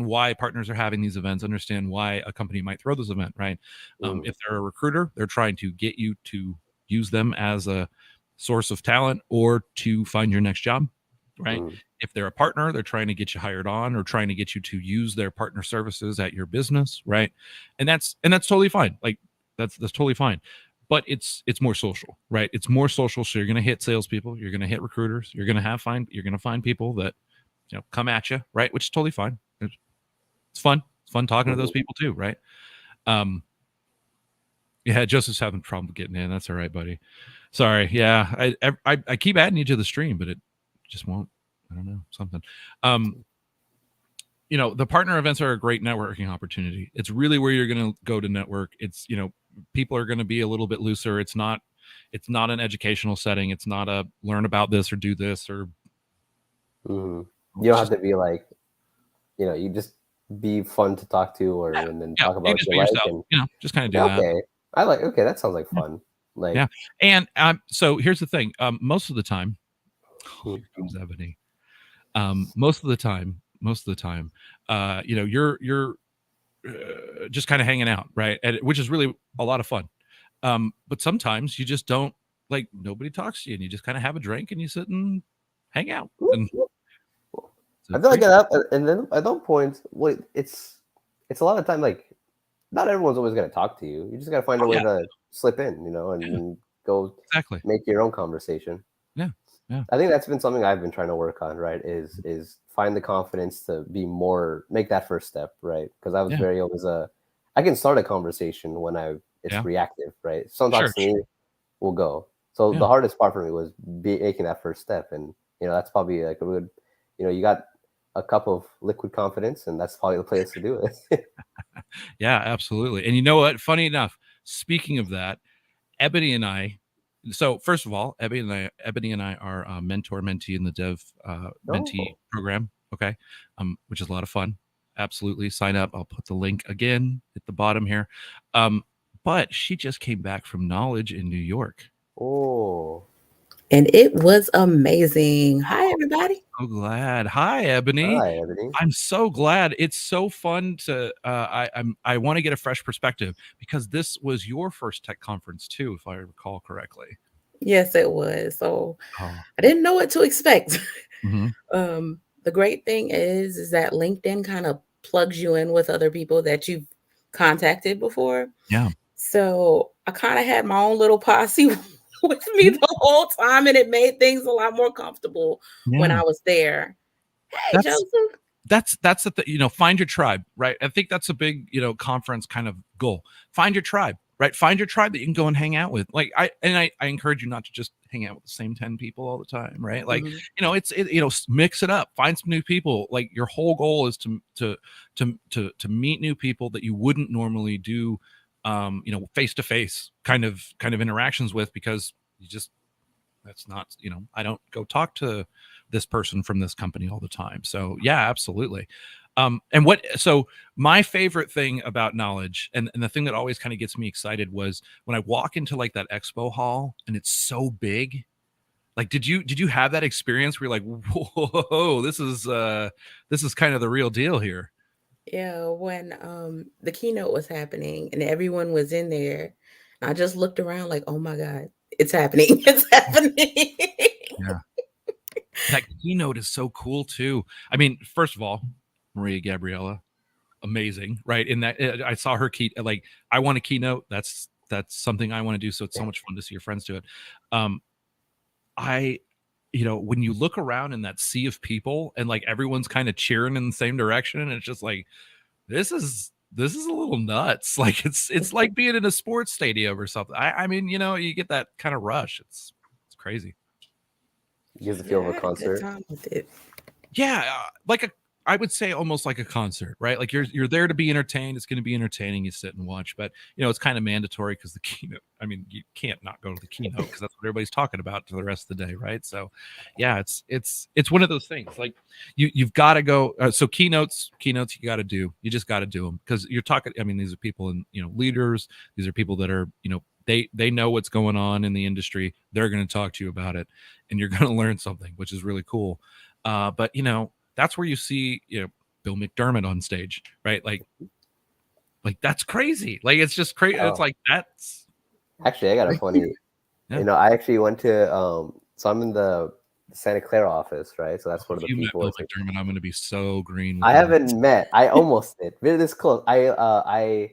why partners are having these events. Understand why a company might throw this event, right? If they're a recruiter, they're trying to get you to use them as a source of talent or to find your next job, right? If they're a partner, they're trying to get you hired on or trying to get you to use their partner services at your business, right? And that's totally fine. Like that's totally fine. But it's more social, right? It's more social. So you're going to hit salespeople, you're going to hit recruiters, you're going to find people that come at you, right? Which is totally fine. It's fun. It's fun talking to those people too, right? Yeah, Joseph's having trouble getting in. That's all right, buddy. Sorry. Yeah, I keep adding you to the stream, but it just won't. I don't know, something. The partner events are a great networking opportunity. It's really where you're going to go to network. It's, people are going to be a little bit looser. It's not an educational setting. It's not a learn about this or do this or. You don't have to be like, you just be fun to talk to and then talk about your life and just kind of do that. I like, that sounds like fun. Like, yeah. And so here's the thing. Most of the time, here comes Ebony. Most of the time, you're just kind of hanging out, right? Which is really a lot of fun. But sometimes you just don't, like, nobody talks to you and you just kind of have a drink and you sit and hang out. And I feel like and then at that point, it's a lot of time, like, not everyone's always going to talk to you. You just got to find a way to slip in, and go make your own conversation. Yeah. I think that's been something I've been trying to work on, right? Is find the confidence to make that first step, right? Because I was very always I can start a conversation when it's reactive, right? Someone talks to me, we'll go. So the hardest part for me was making that first step, and that's probably like a good, you got a cup of liquid confidence, and that's probably the place to do it. Yeah, absolutely. And you know what? Funny enough, speaking of that, Ebony and I. So first of all, Ebony and I are mentor mentee in the Dev mentee program. Okay, which is a lot of fun. Absolutely, sign up. I'll put the link again at the bottom here. But she just came back from Knowledge in New York. Oh. And it was amazing. Hi, everybody. So glad. Hi, Ebony. Hi, Ebony. I'm so glad. It's so fun to. I want to get a fresh perspective because this was your first tech conference too, if I recall correctly. Yes, it was. So I didn't know what to expect. Mm-hmm. The great thing is that LinkedIn kind of plugs you in with other people that you've contacted before. Yeah. So I kind of had my own little posse with me the whole time, and it made things a lot more comfortable when I was there. Hey, Joseph. That's the find your tribe, right? I think that's a big conference kind of goal. Find your tribe, right? Find your tribe that you can go and hang out with. Like I encourage you not to just hang out with the same 10 people all the time, right? Like mix it up, find some new people. Like your whole goal is to meet new people that you wouldn't normally do face to face kind of interactions with, because that's not, I don't go talk to this person from this company all the time. So yeah, absolutely. So my favorite thing about Knowledge and the thing that always kind of gets me excited was when I walk into like that expo hall and it's so big. Like, did you have that experience where you're like, whoa, this is kind of the real deal here? Yeah, when the keynote was happening and everyone was in there, I just looked around like, oh my God, it's happening. It's happening. Yeah. That keynote is so cool too. I mean, first of all, Maria Gabriella, amazing, right? In that, I saw her like, I want a keynote. That's something I want to do. So it's so much fun to see your friends do it. When you look around in that sea of people and like everyone's kind of cheering in the same direction, and it's just like, this is a little nuts. Like it's like being in a sports stadium or something. I mean, you get that kind of rush. It's crazy. It gives the feel of a concert. Yeah, I would say almost like a concert, right? Like you're there to be entertained. It's going to be entertaining. You sit and watch, but it's kind of mandatory because the keynote. I mean, you can't not go to the keynote because that's what everybody's talking about for the rest of the day, right? So, yeah, it's one of those things. Like you've got to go. So keynotes, you got to do. You just got to do them because you're talking. I mean, these are people and leaders. These are people that are they know what's going on in the industry. They're going to talk to you about it, and you're going to learn something, which is really cool. But that's where you see, Bill McDermott on stage, right? Like that's crazy. Like, it's just crazy. Oh. It's like, that's actually, I got a funny, I actually went to, so I'm in the Santa Clara office, right? So that's one of the people. Bill McDermott, I'm going to be so green. I haven't met. I almost did. We're this close. I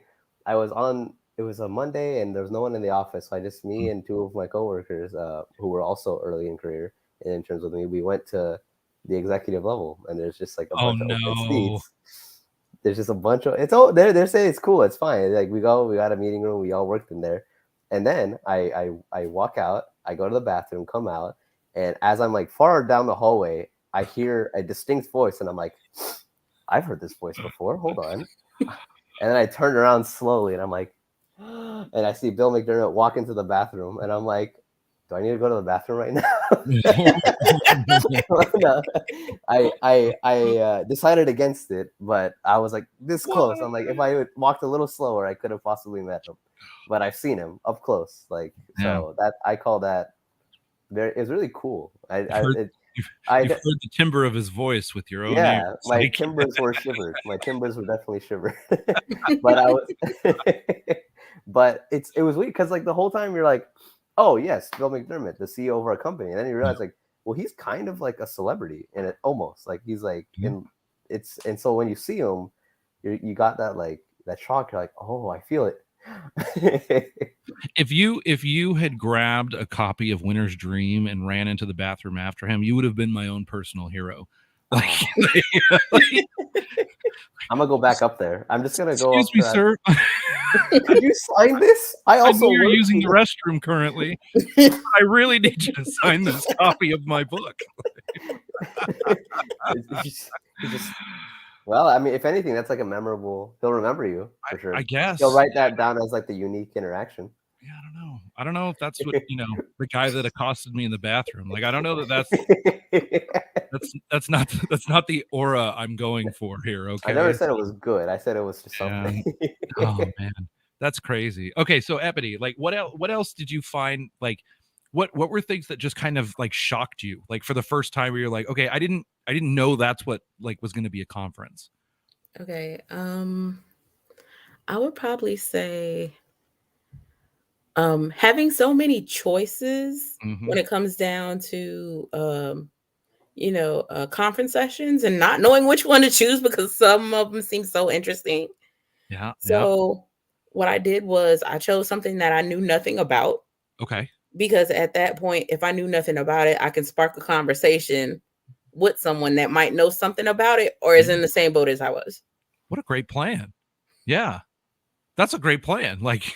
was on. It was a Monday, and there was no one in the office. So I just me and two of my coworkers, who were also early in career and interns with me. We went to the executive level, and there's just like a bunch of open seats. There's just a bunch of they're saying it's cool, it's fine. Like we got a meeting room, we all worked in there, and then I walk out, I go to the bathroom, come out, and as I'm like far down the hallway, I hear a distinct voice, and I'm like, I've heard this voice before. Hold on, and then I turn around slowly, and I'm like, and I see Bill McDermott walk into the bathroom, and I'm like, do I need to go to the bathroom right now? No, I decided against it, but I was like this close. I'm like, if I had walked a little slower, I could have possibly met him. But I've seen him up close, like so that I call that it's really cool. You've heard the timbre of his voice with your own ears. Yeah, my timbers were shivered. My timbers were definitely shivered. But I was but it was weird because like the whole time you're like, oh yes, Bill McDermott, the CEO of our company, and then you realize like, well, he's kind of like a celebrity, and it almost like he's like, and so when you see him, you got that like that shock. You're like, oh, I feel it. If you had grabbed a copy of Winter's Dream and ran into the bathroom after him, you would have been my own personal hero. Like, I'm gonna go back up there. I'm just gonna go. Excuse me, sir. Could you sign this? I also you're using the restroom currently. I really need you to sign this copy of my book. Well, I mean, if anything, that's like a memorable. He'll remember you for sure. I guess he'll write that down as like the unique interaction. Yeah, I don't know. I don't know if that's what, the guy that accosted me in the bathroom. Like, I don't know that that's not the aura I'm going for here. Okay. I never said it was good. I said it was just something. Oh man, that's crazy. Okay, so Ebony, like, what else did you find? Like, what were things that just kind of like shocked you, like for the first time, where you're like, okay, I didn't know that's what like was going to be a conference. Okay, I would probably say having so many choices when it comes down to conference sessions and not knowing which one to choose because some of them seem so interesting. Yeah. So what I did was I chose something that I knew nothing about. Okay. Because at that point, if I knew nothing about it, I can spark a conversation with someone that might know something about it or is in the same boat as I was. What a great plan. Yeah. That's a great plan. Like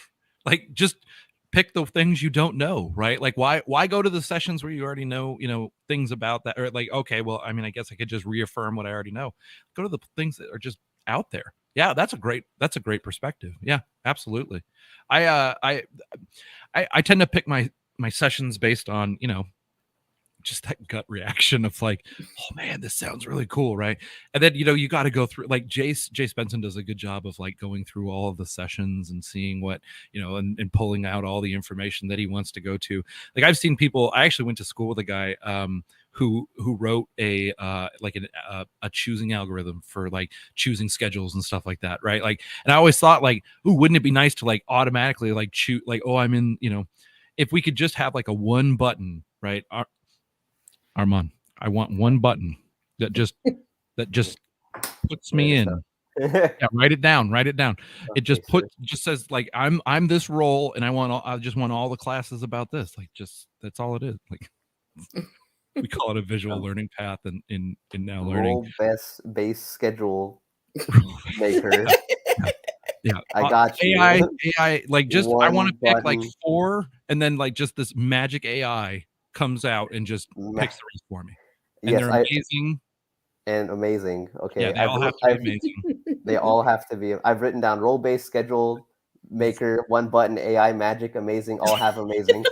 just pick the things you don't know, right? Like why go to the sessions where you already know, things about that, or like, okay, well, I mean, I guess I could just reaffirm what I already know. Go to the things that are just out there. Yeah, that's a great perspective. Yeah, absolutely. I tend to pick my sessions based on, just that gut reaction of like, oh man, this sounds really cool, right? And then you got to go through, like Jace Benson does a good job of like going through all of the sessions and seeing what and pulling out all the information that he wants to go to. Like I've seen people. I actually went to school with a guy who wrote a choosing algorithm for like choosing schedules and stuff like that, right? Like, and I always thought like, ooh, wouldn't it be nice to like automatically like choose, like, oh, I'm in, if we could just have like a one button, right? Armand, I want one button that just puts me in. Yeah, write it down. It just says like I'm this role, and I just want all the classes about this. Like, just that's all it is. Like, we call it a visual learning path in now learning. Role-based schedule maker. Yeah, I got you. AI, like just I want to pick like 4, and then like just this magic AI comes out and just picks the rest for me. And yes, they're amazing. Amazing. Okay. Yeah, they all have to be amazing. They all have to be. I've written down role-based schedule maker, one button AI magic, amazing, all have amazing.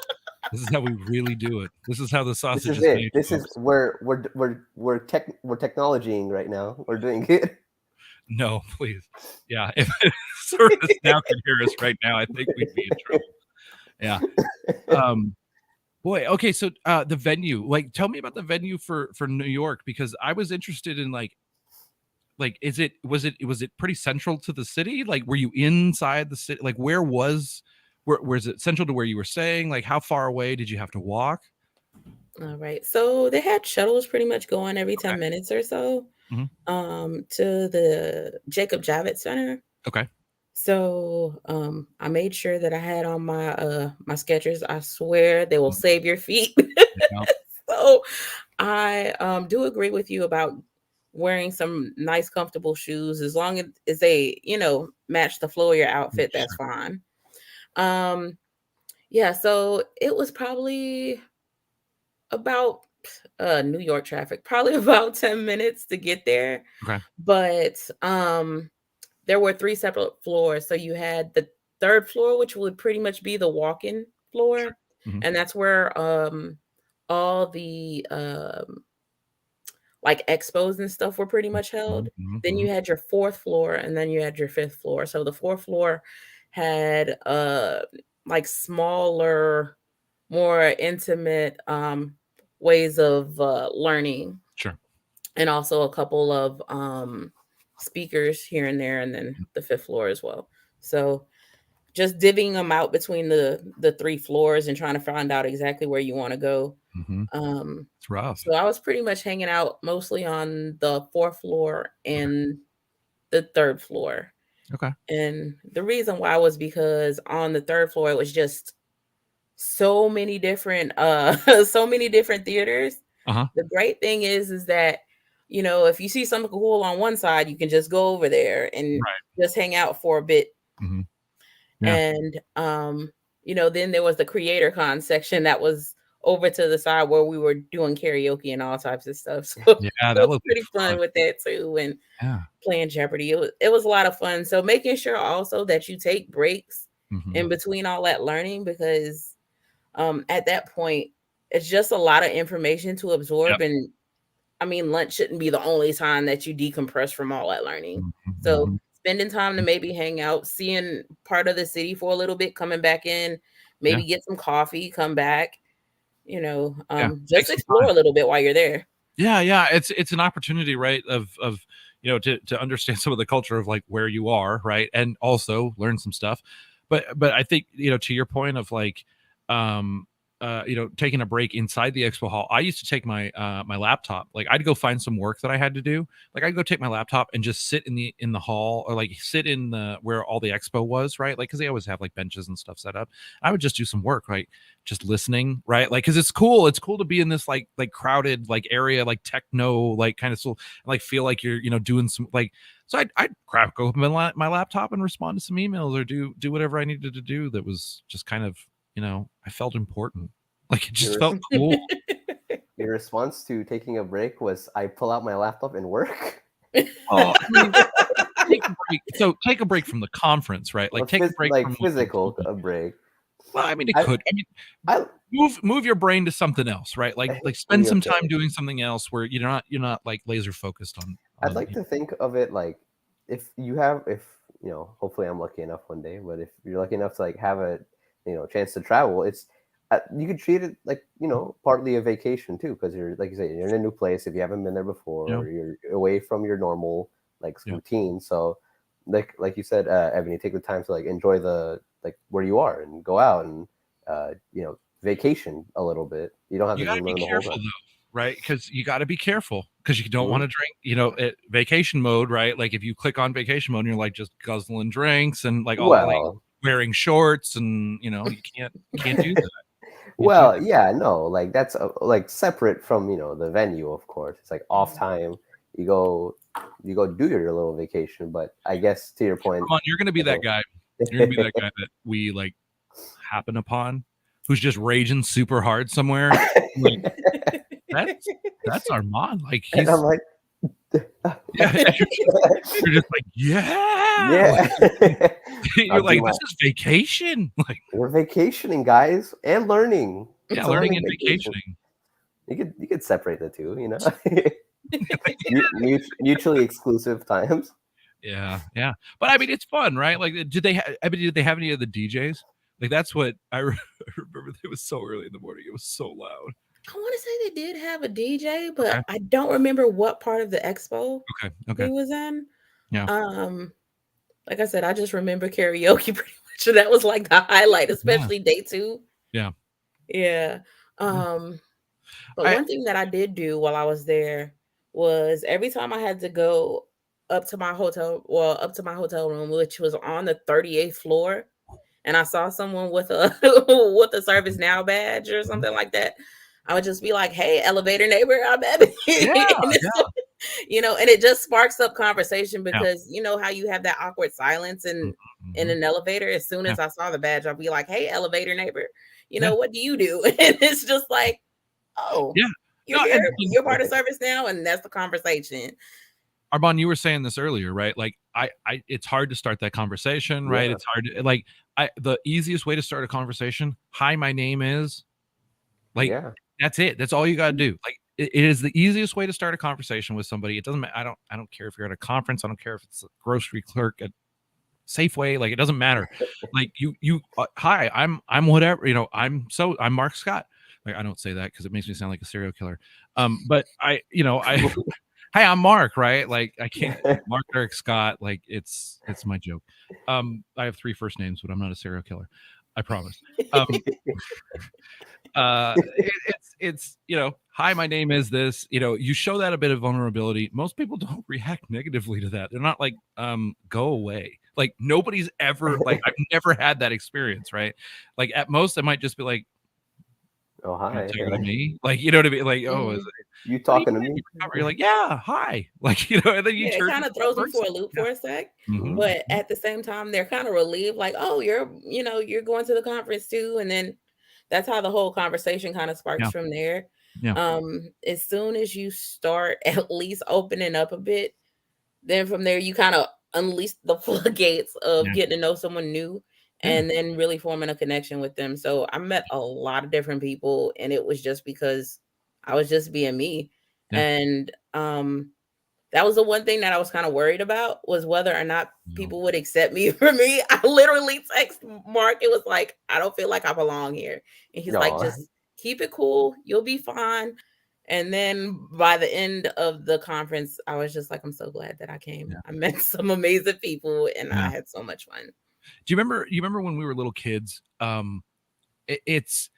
This is how we really do it. This is how the sausage is made. This folks. Is we're technologying right now. We're doing it. No, please. Yeah, if Service Now could hear us right now, I think we'd be in trouble. Yeah. Boy, okay, so the venue, like, tell me about the venue for New York, because I was interested in like was it pretty central to the city? Like, were you inside the city? Like, where was it central to where you were staying? Like, how far away did you have to walk? All right, so they had shuttles pretty much going every 10 minutes or so to the Jacob Javits Center. Okay. So I made sure that I had on my my Skechers. I swear they will save your feet. So I do agree with you about wearing some nice, comfortable shoes. As long as they, match the flow of your outfit, that's fine. Yeah, so it was probably about New York traffic, probably about 10 minutes to get there. Okay. But there were 3 separate floors. So you had the 3rd floor, which would pretty much be the walk-in floor. Sure. Mm-hmm. And that's where all the like expos and stuff were pretty much held. Mm-hmm. Then you had your 4th floor, and then you had your 5th floor. So the 4th floor had like smaller, more intimate ways of learning. Sure. And also a couple of speakers here and there, and then the 5th floor as well. So just divvying them out between the 3 floors and trying to find out exactly where you want to go. It's rough. So I was pretty much hanging out mostly on the 4th floor and the 3rd floor. Okay. And the reason why was because on the 3rd floor it was just so many different theaters. The great thing is that if you see something cool on one side, you can just go over there and just hang out for a bit. Yeah. And then there was the Creatorcon section that was over to the side where we were doing karaoke and all types of stuff. So yeah, that was pretty fun with that too, and playing Jeopardy. It was a lot of fun. So making sure also that you take breaks in between all that learning, because at that point, it's just a lot of information to absorb. And I mean, lunch shouldn't be the only time that you decompress from all that learning. So spending time to maybe hang out, seeing part of the city for a little bit, coming back in, maybe get some coffee, come back, just explore a little bit while you're there. Yeah. It's an opportunity, right? Of to understand some of the culture of like where you are, right? And also learn some stuff. But I think, to your point of like, taking a break inside the expo hall. I used to take my my laptop. Like I'd go find some work that I had to do. Like I'd go take my laptop and just sit in the hall, or like sit in the where all the expo was, right? Like because they always have like benches and stuff set up. I would just do some work, right? Just listening, right? Like because it's cool. It's cool to be in this like crowded like area, like techno, like kind of so like feel like you're doing some like. So I'd crack open my laptop and respond to some emails or do whatever I needed to do. That was just kind of I felt important. Like it just felt cool. Your response to taking a break was, I pull out my laptop and work. Oh, I mean, take a break. So take a break from the conference, right? Like take a break from physical a break. Well, I mean, it could. I mean, move your brain to something else, right? Like spend some time doing something else where you're not like laser focused on. I'd like to think of it like if hopefully I'm lucky enough one day, but if you're lucky enough to like have a chance to travel, it's you could treat it like partly a vacation too, because you're, like you say, you're in a new place if you haven't been there before, or you're away from your normal like routine. So like you said, Evan, you take the time to like enjoy the like where you are and go out and vacation a little bit. You don't have to learn the whole time, right? Because you got to be careful because you don't want to drink. At vacation mode, right? Like if you click on vacation mode and you're like just guzzling drinks and like all like wearing shorts and you can't do that. Well, yeah, no, like that's like separate from the venue, of course. It's like off time. You go do your little vacation. But I guess to your point, come on, you're gonna be that guy. You're gonna be that guy that we like happen upon, who's just raging super hard somewhere. Like, that's Armand. Like he's. And I'm like, you're just like, yeah. Like, you're like, this is vacation. Like we're vacationing, guys, and learning. Yeah, learning and vacationing. You could separate the two, mutually exclusive times. Yeah. But I mean, it's fun, right? Like, did they have any of the DJs? Like, that's what I remember. It was so early in the morning. It was so loud. I want to say they did have a DJ, but I don't remember what part of the expo he was in. Yeah. Like I said, I just remember karaoke pretty much. That was like the highlight, especially day 2. Yeah. But one thing that I did do while I was there was every time I had to go up to my hotel room, which was on the 38th floor, and I saw someone with a ServiceNow badge or something like that, I would just be like, "Hey, elevator neighbor, I'm Evan." And it just sparks up conversation because you know how you have that awkward silence in an elevator. As soon as I saw the badge, I'll be like, "Hey, elevator neighbor, what do you do?" And it's just like, "Oh, you're part of ServiceNow," and that's the conversation. Armand, you were saying this earlier, right? Like I it's hard to start that conversation, right? It's hard to, like the easiest way to start a conversation, "Hi, my name is," like that's it. That's all you got to do. Like it is the easiest way to start a conversation with somebody. It doesn't matter. I don't care if you're at a conference. I don't care if it's a grocery clerk at Safeway. Like it doesn't matter. Like you hi, I'm whatever, I'm Mark Scott. Like I don't say that because it makes me sound like a serial killer. But I hey, I'm Mark, right? Like I can't Mark Eric Scott, like it's my joke. I have 3 first names, but I'm not a serial killer. I promise. It's hi, my name is this. You show that a bit of vulnerability. Most people don't react negatively to that. They're not like go away. Like nobody's ever like I've never had that experience, right? Like at most I might just be like, "Oh, hi." To me, like you know what I mean? Like, oh, is it, you talking to me? You're like, yeah, hi, like and then it kind of throws them for a loop for a sec, but at the same time they're kind of relieved, like, oh, you're going to the conference too, and then that's how the whole conversation kind of sparks from there. As soon as you start at least opening up a bit, then from there you kind of unleash the floodgates of getting to know someone new and then really forming a connection with them. So I met a lot of different people, and it was just because I was just being me. And that was the one thing that I was kind of worried about, was whether or not people would accept me for me. I literally text Mark. It was like, I don't feel like I belong here. And he's like, just keep it cool. You'll be fine. And then by the end of the conference, I was just like, I'm so glad that I came. I met some amazing people, and I had so much fun. Do you remember when we were little kids? It's,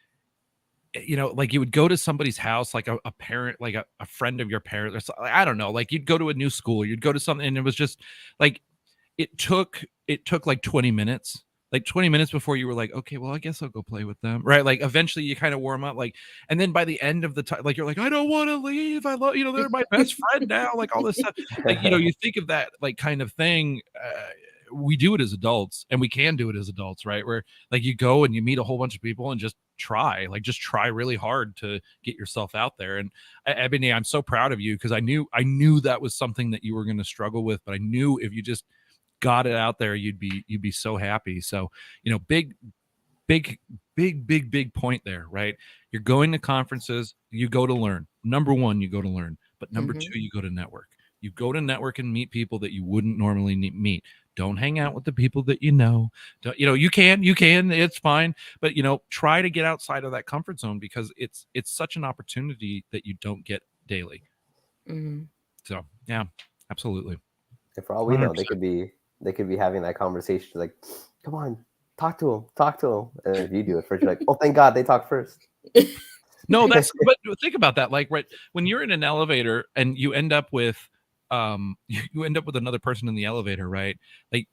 like you would go to somebody's house, like a parent, like a friend of your parent, or something. I don't know, like you'd go to a new school, you'd go to something, and it was just like, it took like 20 minutes. Like 20 minutes before you were like, okay, well, I guess I'll go play with them, right? Like eventually you kind of warm up, like, and then by the end of the time, like you're like, I don't want to leave. I love, they're my best friend now. Like all this stuff, like you think of that like kind of thing. We do it as adults, and we can do it as adults, right? Where like you go and you meet a whole bunch of people and just try really hard to get yourself out there. And Ebony, I'm so proud of you, because I knew that was something that you were going to struggle with, but I knew if you just got it out there, you'd be so happy. So, big point there, right? You're going to conferences, you go to learn. Number one, you go to learn, but number two, you go to network. You go to network and meet people that you wouldn't normally meet. Don't hang out with the people that you know. You can, it's fine, but try to get outside of that comfort zone, because it's such an opportunity that you don't get daily. So yeah, absolutely. And for all we know, they could be having that conversation like, come on, talk to him. And if you do it first, you're like, oh, thank God they talked first. No, but think about that. Like, right, when you're in an elevator and you end up with another person in the elevator, right? Like,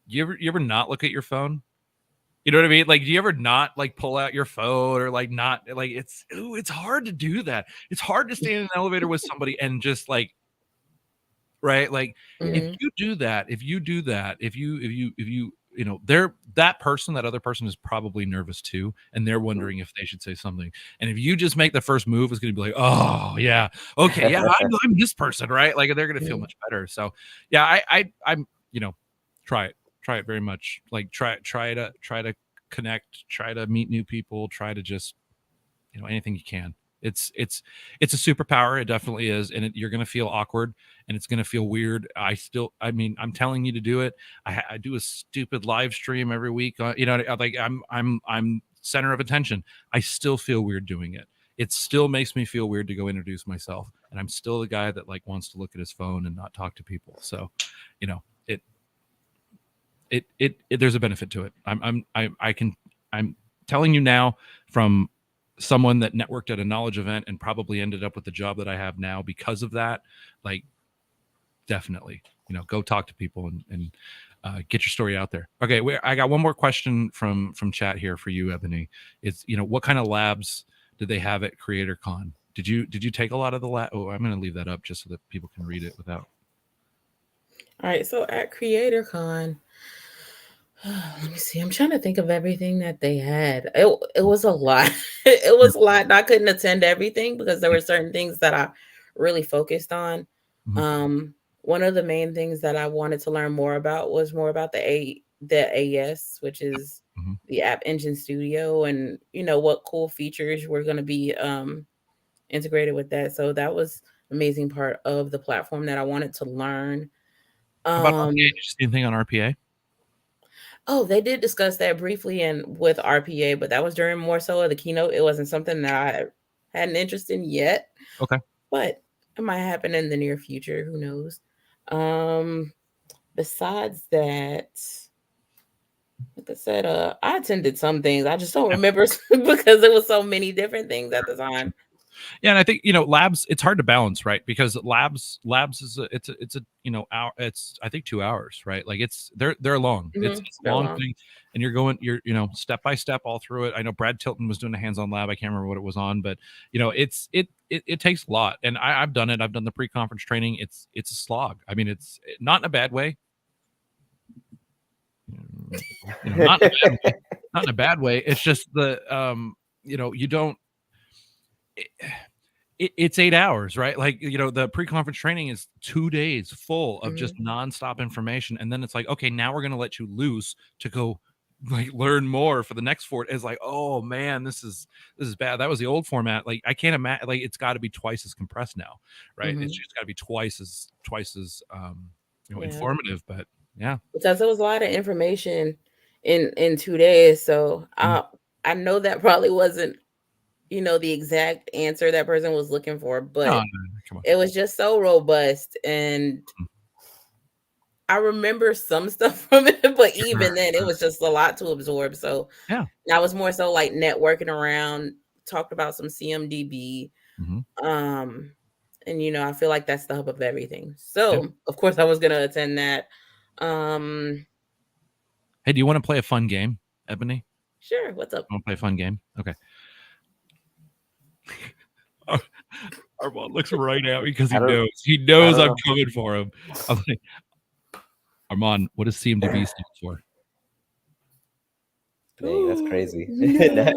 you ever not look at your phone? You know what I mean? Like, do you ever not like pull out your phone, or like not like it's hard to do that. It's hard to stay in an elevator with somebody and just like, right? Like if you do that, if you that other person is probably nervous too, and they're wondering if they should say something. And if you just make the first move, it's going to be like, oh yeah, okay, yeah, I'm this person, right? Like they're going to feel much better. So yeah, I'm try it very much. Like try to connect, try to meet new people, try to just anything you can. It's a superpower. It definitely is. And you're going to feel awkward, and it's going to feel weird. I'm telling you to do it. I do a stupid live stream every week. Like I'm center of attention. I still feel weird doing it. It still makes me feel weird to go introduce myself. And I'm still the guy that like wants to look at his phone and not talk to people. So, there's a benefit to it. I'm telling you now, from someone that networked at a knowledge event and probably ended up with the job that I have now because of that. Like, definitely, go talk to people and get your story out there. Okay, I got one more question from chat here for you, Ebony. It's what kind of labs did they have at Creatorcon? Did you take a lot of the lab? Oh, I'm going to leave that up just so that people can read it without. All right, so at Creatorcon, let me see. I'm trying to think of everything that they had. It was a lot. It was a lot. And I couldn't attend everything because there were certain things that I really focused on. One of the main things that I wanted to learn more about was more about the AES, which is the App Engine Studio, and what cool features were going to be integrated with that. So that was an amazing part of the platform that I wanted to learn. About RPA, did you see anything on RPA? Oh, they did discuss that briefly and with RPA, but that was during more so of the keynote. It wasn't something that I had an interest in yet. Okay. But it might happen in the near future. Who knows? Besides that, like I said, I attended some things. I just don't remember because there was so many different things at the time. Yeah, and I think labs. It's hard to balance, right? Because labs is it's I think 2 hours, right? Like they're long. It's a long thing, and you're step by step all through it. I know Brad Tilton was doing a hands-on lab. I can't remember what it was on, but it takes a lot. And I've done it. I've done the pre-conference training. It's a slog. I mean, it's not in a bad way. Not in a bad way. It's just the you don't. It's 8 hours, right? Like, the pre-conference training is 2 days full of just nonstop information. And then it's like, okay, now we're going to let you loose to go like learn more for the next format. It's like, oh man, this is bad. That was the old format. Like I can't imagine, like it's got to be twice as compressed now, right? It's just got to be twice as informative. But yeah, because there was a lot of information in 2 days, so I know that probably wasn't the exact answer that person was looking for, but it was just so robust, and I remember some stuff from it, but even then it was just a lot to absorb. So yeah, I was more so like networking around, talked about some CMDB. And I feel like that's the hub of everything. So of course I was gonna attend that. Hey, do you want to play a fun game, Ebony? Sure. What's up? Want to play a fun game? Okay. Armand looks right at me because he knows I'm coming for him. I'm like, Armand, what does CMDB stand for? Dang, that's crazy. No.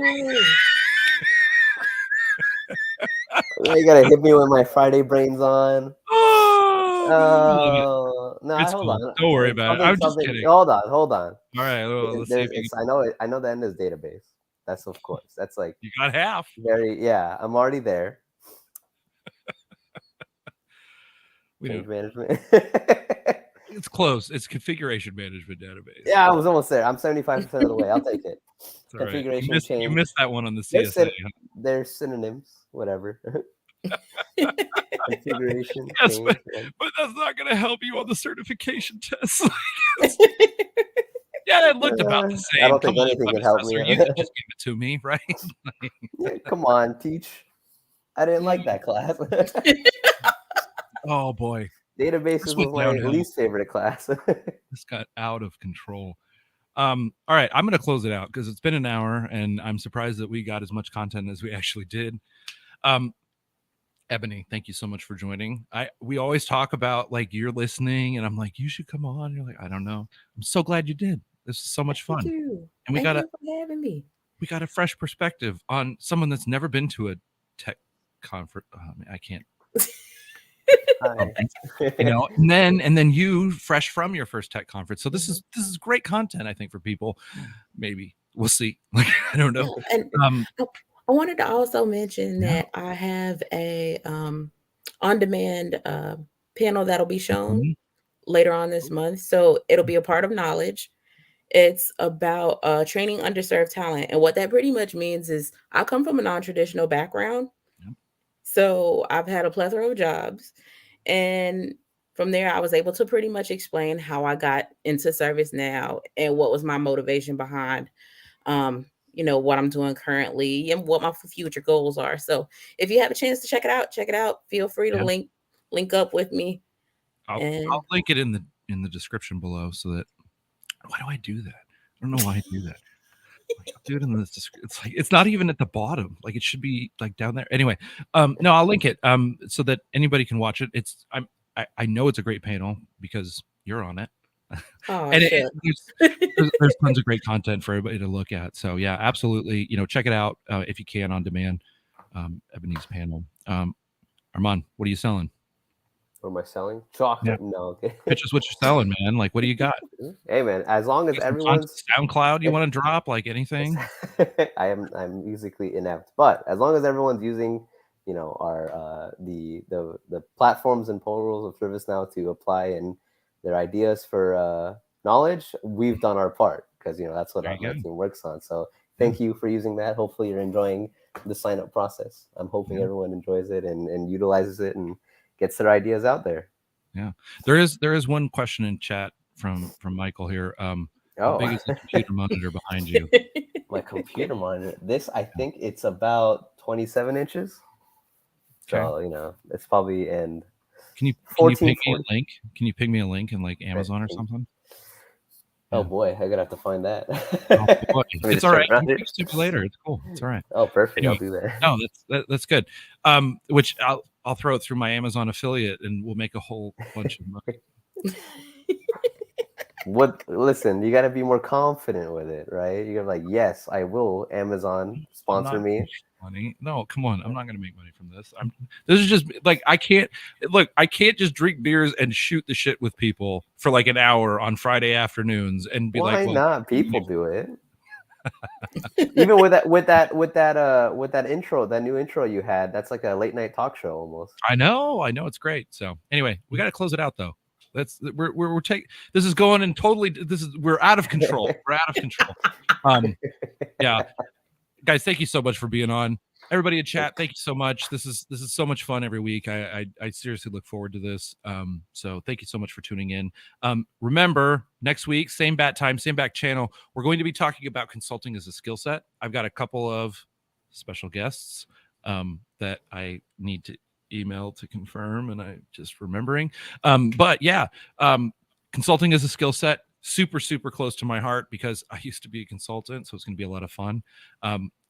You gotta hit me with my Friday brains on. Oh, no, it's hold cool. on. Don't worry about it. I'm just kidding. Hold on. All right, well, let's see. I know the end is database. That's of course. That's like you got half. I'm already there. Change management. It's close. It's configuration management database. Yeah, I was almost there. I'm 75% of the way. I'll take it. Configuration change. You missed that one on the CSA. They're synonyms, whatever. Configuration yes, change. but that's not going to help you on the certification test. Yeah, it looked about the same. I don't think anything can help me. You can just give it to me, right? Yeah, come on, teach. I didn't like that class. Oh boy, databases was my least favorite class. This got out of control. All right, I'm going to close it out because it's been an hour, and I'm surprised that we got as much content as we actually did. Ebony, thank you so much for joining. We always talk about like you're listening, and I'm like, you should come on. You're like, I don't know. I'm so glad you did. This is so much fun. Thank you. And Thank you for having me. We got a fresh perspective on someone that's never been to a tech conference. I can't. And then you fresh from your first tech conference. So this is great content, I think, for people. Maybe we'll see. Like I don't know. And I wanted to also mention that I have a on-demand panel that'll be shown later on this month. So it'll be a part of Knowledge. It's about training underserved talent. And what that pretty much means is I come from a non-traditional background. So I've had a plethora of jobs. And from there, I was able to pretty much explain how I got into ServiceNow and what was my motivation behind, what I'm doing currently and what my future goals are. So if you have a chance to check it out. Feel free to link up with me. I'll link it in the description below so that. Why do I do that? I don't know why I do that. Like, I'll do it in this description. It's like it's not even at the bottom. Like it should be like down there. Anyway, no, I'll link it so that anybody can watch it. I know it's a great panel because you're on it. Oh, and there's tons of great content for everybody to look at. So yeah, absolutely. Check it out if you can on demand. Ebony's panel. Armand, what are you selling? What am I selling? Chocolate? Yeah. No. Okay. Pitch us what you're selling, man. Like, what do you got? Hey, man. As long as everyone's SoundCloud, you want to drop like anything? I'm musically inept, but as long as everyone's using, our the platforms and poll rules of ServiceNow to apply and their ideas for knowledge, we've done our part because that's what our team works on. So thank you for using that. Hopefully, you're enjoying the sign up process. I'm hoping everyone enjoys it and utilizes it and gets their ideas out there. Yeah, there is one question in chat from Michael here. How big is the computer monitor behind you? My computer monitor. This I think it's about 27 inches. So it's probably in. Can you ping me a link? Can you ping me a link in like Amazon or something? Oh boy, I'm gonna have to find that. It's all right. You can fix it later. It's cool. It's all right. Oh, perfect. Anyway, I'll do that. No, that's good. Which I'll throw it through my Amazon affiliate, and we'll make a whole bunch of money. Listen, you got to be more confident with it, right? You're like, yes, I will. Amazon sponsor me. money. No, come on. I'm not going to make money from this. This is just like, I can't just drink beers and shoot the shit with people for like an hour on Friday afternoons and be Why like, well, not? People do it. Even with that intro, that new intro you had, that's like a late night talk show almost. I know it's great. So anyway, we got to close it out though. We're taking, this is going in totally, we're out of control. We're out of control. Yeah, guys, thank you so much for being on. Everybody in chat, thank you so much. This is so much fun every week. I seriously look forward to this. So thank you so much for tuning in. Remember, next week, same bat time, same back channel, we're going to be talking about consulting as a skill set. I've got a couple of special guests that I need to email to confirm, and I just remembering. But yeah, consulting as a skill set, super, super close to my heart because I used to be a consultant, so it's going to be a lot of fun.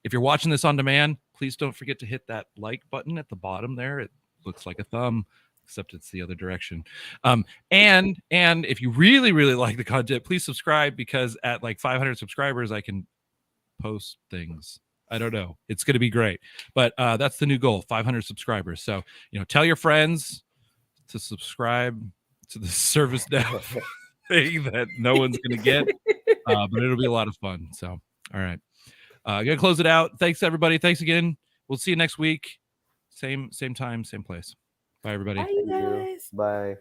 If you're watching this on demand, please don't forget to hit that like button at the bottom there. It looks like a thumb, except it's the other direction. And if you really, really like the content, please subscribe, because at like 500 subscribers, I can post things. I don't know. It's going to be great. But that's the new goal, 500 subscribers. So, tell your friends to subscribe to the service now thing that no one's going to get. But it'll be a lot of fun. So, all right. Gonna close it out. Thanks, everybody. Thanks again. We'll see you next week. Same time, same place. Bye, everybody. Bye, you guys. Bye.